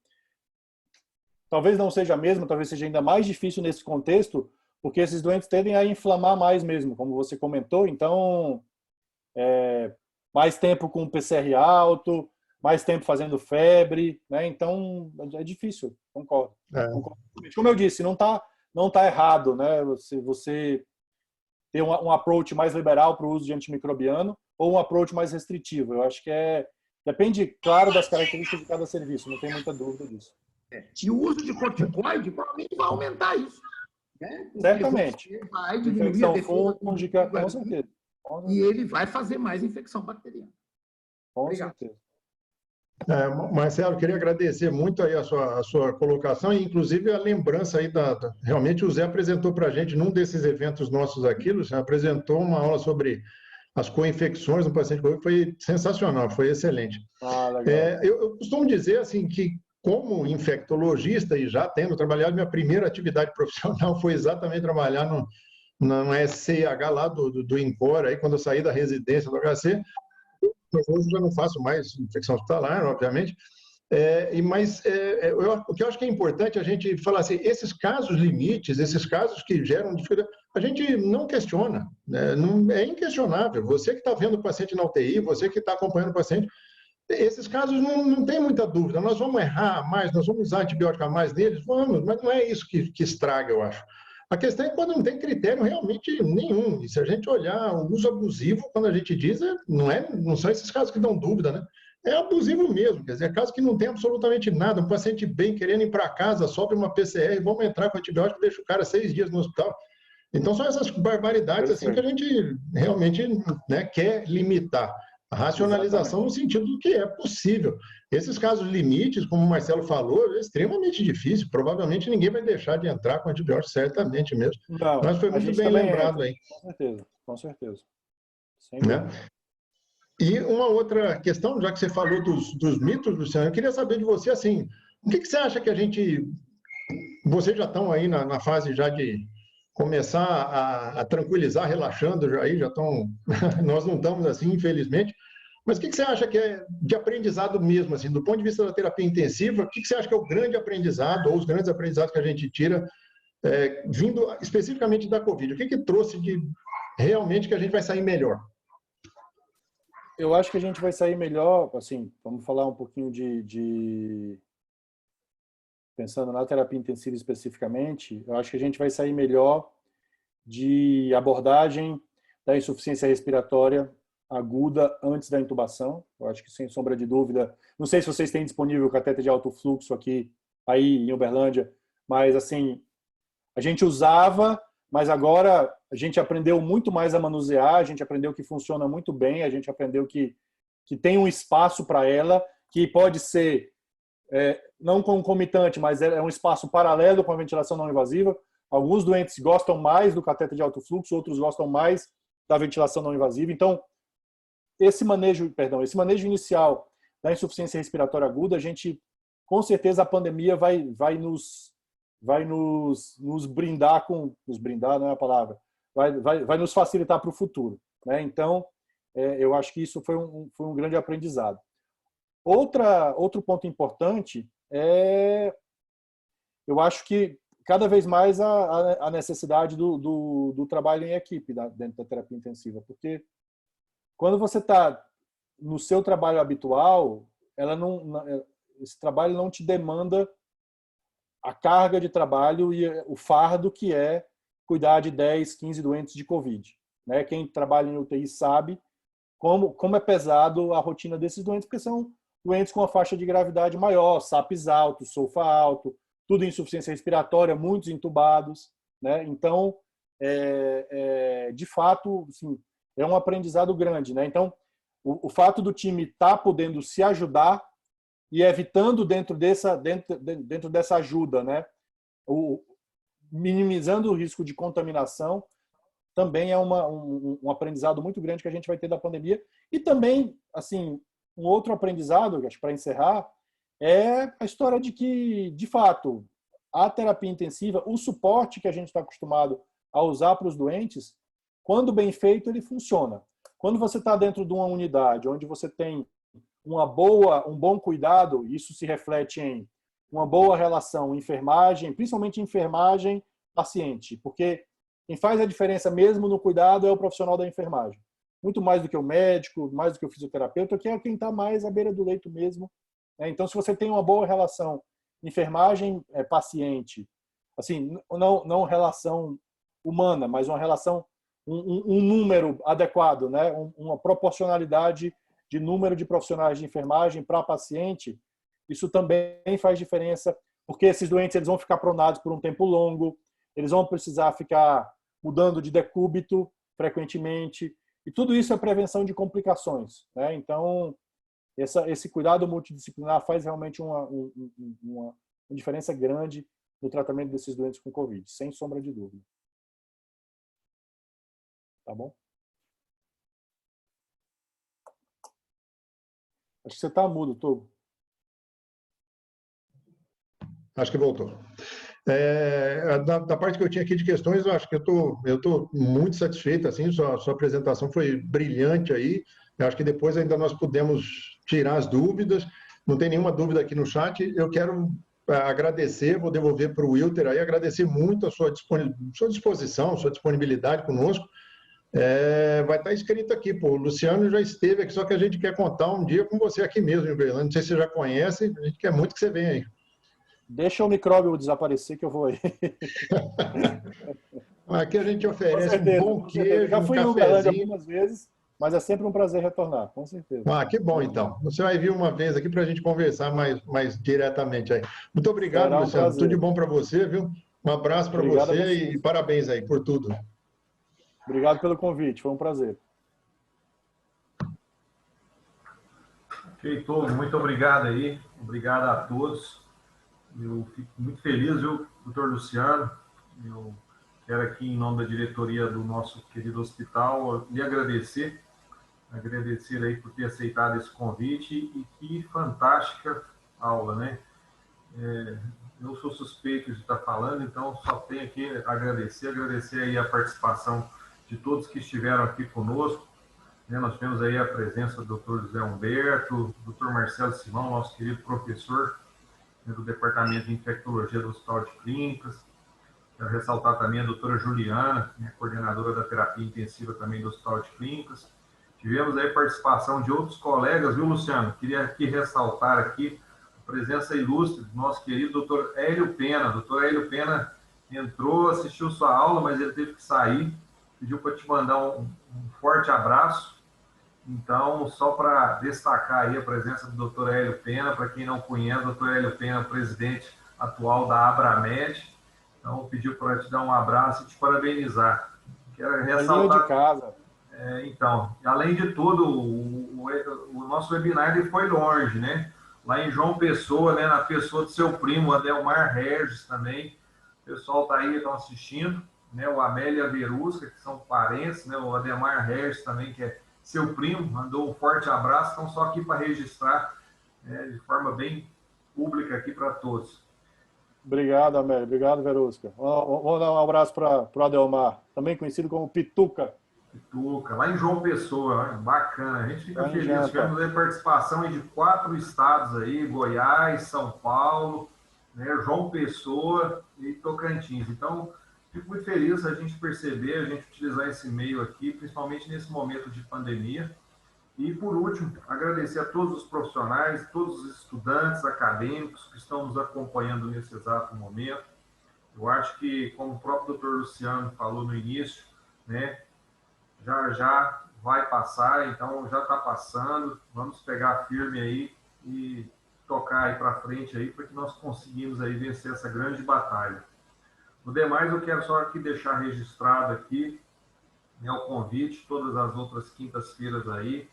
Talvez não seja a mesma, talvez seja ainda mais difícil nesse contexto, porque esses doentes tendem a inflamar mais mesmo, como você comentou. Então, mais tempo com PCR alto, mais tempo fazendo febre, né? Então, é difícil. Concordo. Como eu disse, não tá errado, né? Você ter um approach mais liberal para o uso de antimicrobiano ou um approach mais restritivo. Eu acho que depende, claro, das características de cada serviço, não tem muita dúvida disso. E o uso de corticoide provavelmente vai aumentar isso. Né? Certamente. Vai diminuir a defesa fúngica, com certeza. E ele vai fazer mais infecção bacteriana. Com Obrigado. certeza. Marcelo, queria agradecer muito aí a sua colocação e, inclusive, a lembrança aí realmente o Zé apresentou para a gente, num desses eventos nossos aqui, Luciano, apresentou uma aula sobre as co-infecções no paciente COVID, foi sensacional, foi excelente. Legal. Eu costumo dizer assim que, como infectologista e já tendo trabalhado, minha primeira atividade profissional foi exatamente trabalhar no SCH lá do INCOR, aí, quando eu saí da residência do HC. Hoje eu já não faço mais infecção hospitalar, obviamente, o que eu acho que é importante a gente falar assim, esses casos limites, esses casos que geram dificuldade, a gente não questiona, né? Não, é inquestionável. Você que está vendo o paciente na UTI, você que está acompanhando o paciente, esses casos não tem muita dúvida. Nós vamos errar mais, nós vamos usar antibiótico a mais neles? Vamos, mas não é isso que estraga, eu acho. A questão é quando não tem critério realmente nenhum. E se a gente olhar o uso abusivo, quando a gente diz, não são esses casos que dão dúvida, né? é abusivo mesmo. Quer dizer, caso que não tem absolutamente nada, um paciente bem querendo ir para casa, sobe uma PCR, vamos entrar com antibiótico, deixa o cara 6 dias no hospital. Então, são essas barbaridades assim que a gente realmente, né, quer limitar. A racionalização no sentido do que é possível. Esses casos limites, como o Marcelo falou, é extremamente difícil. Provavelmente ninguém vai deixar de entrar com antibiótico, certamente mesmo. Não, mas foi muito bem lembrado aí. Com certeza, com certeza. Né? E uma outra questão, já que você falou dos mitos, Luciano, eu queria saber de você, assim, o que você acha que a gente... Vocês já estão aí na fase já de começar a tranquilizar, relaxando já aí, já estão... Nós não estamos assim, infelizmente. Mas o que você acha que é de aprendizado mesmo, assim, do ponto de vista da terapia intensiva, o que você acha que é o grande aprendizado, ou os grandes aprendizados que a gente tira, vindo especificamente da Covid? O que trouxe de realmente que a gente vai sair melhor? Eu acho que a gente vai sair melhor, assim, vamos falar um pouquinho pensando na terapia intensiva especificamente, eu acho que a gente vai sair melhor de abordagem da insuficiência respiratória aguda antes da intubação. Eu acho que, sem sombra de dúvida, não sei se vocês têm disponível o catéter de alto fluxo aqui, aí em Uberlândia, mas, assim, a gente usava, mas agora a gente aprendeu muito mais a manusear, a gente aprendeu que funciona muito bem, a gente aprendeu que tem um espaço para ela, que pode ser não concomitante, mas é um espaço paralelo com a ventilação não invasiva. Alguns doentes gostam mais do catéter de alto fluxo, outros gostam mais da ventilação não invasiva. Então, esse manejo inicial da insuficiência respiratória aguda, a gente, com certeza, a pandemia vai nos brindar com... Nos brindar não é a palavra. Vai nos facilitar para o futuro, né? Então, eu acho que isso foi um grande aprendizado. Outro ponto importante eu acho que cada vez mais a necessidade do trabalho em equipe dentro da terapia intensiva, porque quando você está no seu trabalho habitual, esse trabalho não te demanda a carga de trabalho e o fardo que é cuidar de 10, 15 doentes de Covid, né? Quem trabalha em UTI sabe como é pesado a rotina desses doentes, porque são doentes com a faixa de gravidade maior, SAPs altos, SOFA alto, tudo insuficiência respiratória, muitos entubados, né? Então, de fato, assim, é um aprendizado grande, né? Então, o fato do time estar podendo se ajudar e evitando dentro dessa ajuda, né, minimizando o risco de contaminação, também é um aprendizado muito grande que a gente vai ter da pandemia. E também, assim, um outro aprendizado, acho, para encerrar, é a história de que, de fato, a terapia intensiva, o suporte que a gente está acostumado a usar para os doentes, quando bem feito, ele funciona. Quando você está dentro de uma unidade onde você tem um bom cuidado, isso se reflete em uma boa relação enfermagem, principalmente enfermagem-paciente, porque quem faz a diferença mesmo no cuidado é o profissional da enfermagem. Muito mais do que o médico, mais do que o fisioterapeuta, que é quem está mais à beira do leito mesmo. Então, se você tem uma boa relação enfermagem-paciente, assim, não relação humana, mas uma relação, um número adequado, né? Uma proporcionalidade de número de profissionais de enfermagem para paciente, isso também faz diferença, porque esses doentes eles vão ficar pronados por um tempo longo, eles vão precisar ficar mudando de decúbito frequentemente, e tudo isso é prevenção de complicações, né? Então, esse cuidado multidisciplinar faz realmente uma diferença grande no tratamento desses doentes com Covid, sem sombra de dúvida. Tá bom? Acho que você está mudo, Togo. Acho que voltou. Da parte que eu tinha aqui de questões, eu acho que eu tô muito satisfeito, assim, sua apresentação foi brilhante aí. Eu acho que depois ainda nós podemos tirar as dúvidas. Não tem nenhuma dúvida aqui no chat. Eu quero agradecer, vou devolver para o Wilter aí, agradecer muito a sua disposição, sua disponibilidade conosco. Vai estar escrito aqui, pô, o Luciano já esteve aqui, só que a gente quer contar um dia com você aqui mesmo, em Uberlândia. Não sei se você já conhece, a gente quer muito que você venha aí. Deixa o micróbio desaparecer que eu vou aí. Aqui a gente oferece um bom queijo, já fui em Uberlândia algumas vezes mas é sempre um prazer retornar, com certeza. Ah, que bom, então. Você vai vir uma vez aqui para a gente conversar mais diretamente aí. Muito obrigado, Será um Luciano. Tudo de prazer. bom para você, viu? Um abraço para Obrigado a você vocês. e parabéns aí por tudo. Obrigado pelo convite, foi um prazer. Ok, Togo, muito obrigado aí. Obrigado a todos. Eu fico muito feliz, viu, doutor Luciano? Eu quero aqui, em nome da diretoria do nosso querido hospital, lhe agradecer aí por ter aceitado esse convite e que fantástica aula, né? Eu sou suspeito de estar falando, então só tenho que agradecer aí a participação de todos que estiveram aqui conosco, né? Nós temos aí a presença do Dr. José Humberto, do Dr. Marcelo Simão, nosso querido professor, né, do Departamento de Infectologia do Hospital de Clínicas. Quero ressaltar também a doutora Juliana, né, coordenadora da terapia intensiva também do Hospital de Clínicas. Tivemos aí participação de outros colegas, viu, Luciano? Queria aqui ressaltar aqui a presença ilustre do nosso querido doutor Hélio Pena. Doutor Hélio Pena entrou, assistiu sua aula, mas ele teve que sair. Pediu para te mandar um forte abraço. Então, só para destacar aí a presença do doutor Hélio Pena, para quem não conhece, o doutor Hélio Pena, presidente atual da Abramed. Então, pediu para te dar um abraço e te parabenizar. Quero ressaltar... de casa. Então, além de tudo, o nosso webinar ele foi longe, né? Lá em João Pessoa, né? Na pessoa do seu primo, Adelmar Regis também. O pessoal está aí, estão assistindo, né? O Amélia Verusca, que são parentes, né? O Adelmar Regis também, que é seu primo, mandou um forte abraço. Então, só aqui para registrar, né, de forma bem pública aqui para todos. Obrigado, Amélia. Obrigado, Verusca. Vamos dar um abraço para o Adelmar, também conhecido como Pituca. Pituca, lá em João Pessoa, bacana. A gente fica feliz. Tivemos aí participação de 4 estados aí, Goiás, São Paulo, né, João Pessoa e Tocantins. Então, fico muito feliz a gente perceber, a gente utilizar esse meio aqui, principalmente nesse momento de pandemia. E, por último, agradecer a todos os profissionais, todos os estudantes acadêmicos que estão nos acompanhando nesse exato momento. Eu acho que, como o próprio doutor Luciano falou no início, né, já vai passar, então já está passando. Vamos pegar firme aí e tocar aí para frente aí, para que nós conseguimos aí vencer essa grande batalha. No demais, eu quero só aqui deixar registrado aqui, né, o convite, todas as outras quintas-feiras aí,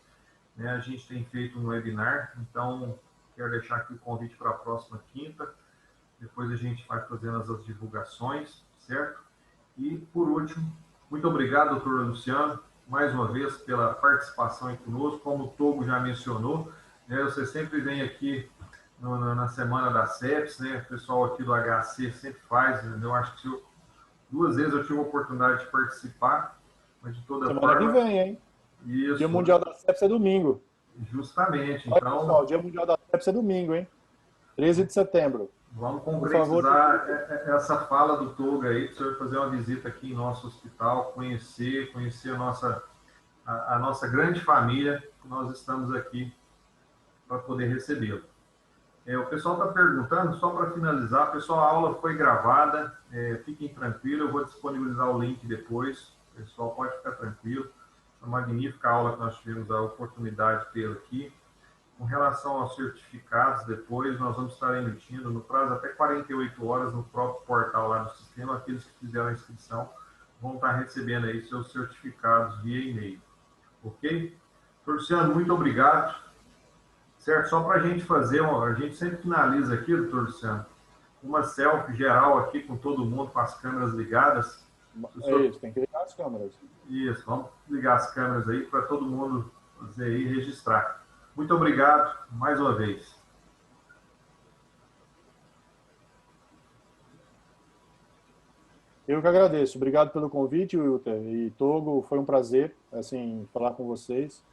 né, a gente tem feito um webinar, então quero deixar aqui o convite para a próxima quinta, depois a gente vai fazendo as divulgações, certo? E, por último, muito obrigado, doutor Luciano, mais uma vez, pela participação aí conosco. Como o Togo já mencionou, né, você sempre vem aqui na semana da CEPS, né, o pessoal aqui do HC sempre faz, né, eu acho que 2 vezes eu tive a oportunidade de participar, mas de toda semana forma... que vem, hein? Isso. Dia Mundial da CEPS é domingo. Justamente, Olha, então... pessoal, Dia Mundial da CEPS é domingo, hein? 13 de setembro. Vamos concretizar essa fala do Togo aí, para o senhor fazer uma visita aqui em nosso hospital, conhecer a nossa grande família, que nós estamos aqui para poder recebê-lo. O pessoal está perguntando, só para finalizar, pessoal, a aula foi gravada, fiquem tranquilos, eu vou disponibilizar o link depois, o pessoal pode ficar tranquilo. Essa magnífica aula que nós tivemos a oportunidade de ter aqui. Com relação aos certificados, depois nós vamos estar emitindo no prazo até 48 horas no próprio portal lá do sistema. Aqueles que fizeram a inscrição vão estar recebendo aí seus certificados via e-mail. Ok? Luciano, muito obrigado. Certo? Só para a gente fazer, a gente sempre finaliza aqui, doutor Luciano, uma selfie geral aqui com todo mundo, com as câmeras ligadas. Isso, tem que ligar as câmeras. Isso, vamos ligar as câmeras aí para todo mundo fazer aí e registrar. Muito obrigado, mais uma vez. Eu que agradeço. Obrigado pelo convite, Wilter e Togo. Foi um prazer, assim, falar com vocês.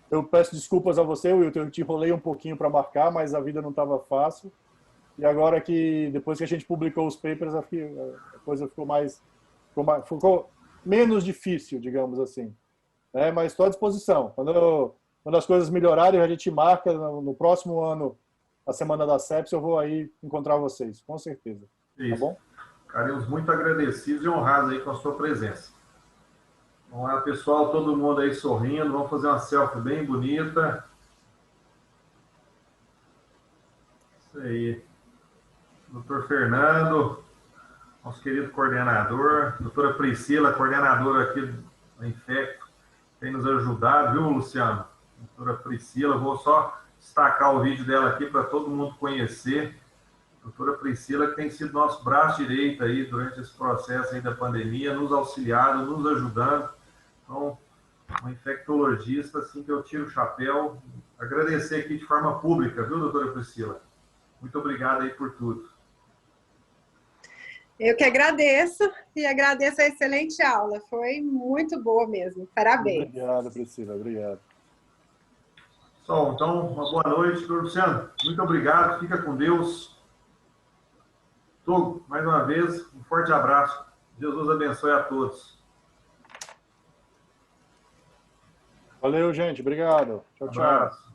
Eu peço desculpas a você, Wilter. Eu te enrolei um pouquinho para marcar, mas a vida não estava fácil. E agora que, depois que a gente publicou os papers, a coisa ficou menos difícil, digamos assim. Mas estou à disposição. Quando as coisas melhorarem, a gente marca no próximo ano, a Semana da CEPS, eu vou aí encontrar vocês, com certeza. Isso. Tá bom? Ficaremos muito agradecidos e honrados aí com a sua presença. Vamos lá, pessoal, todo mundo aí sorrindo. Vamos fazer uma selfie bem bonita. Isso aí. Doutor Fernando, nosso querido coordenador. Doutora Priscila, coordenadora aqui do Infecto, tem nos ajudado, viu, Luciano? Doutora Priscila, vou só destacar o vídeo dela aqui para todo mundo conhecer. Doutora Priscila, que tem sido nosso braço direito aí durante esse processo aí da pandemia, nos auxiliando, nos ajudando. Então, uma infectologista, assim que eu tiro o chapéu. Agradecer aqui de forma pública, viu, doutora Priscila? Muito obrigado aí por tudo. Eu que agradeço e agradeço a excelente aula. Foi muito boa mesmo. Parabéns. Obrigado, Priscila. Obrigado. Pessoal, então, uma boa noite, doutor Luciano. Muito obrigado. Fica com Deus. Togo, mais uma vez, um forte abraço. Jesus abençoe a todos. Valeu, gente. Obrigado. Tchau, tchau. Abraço.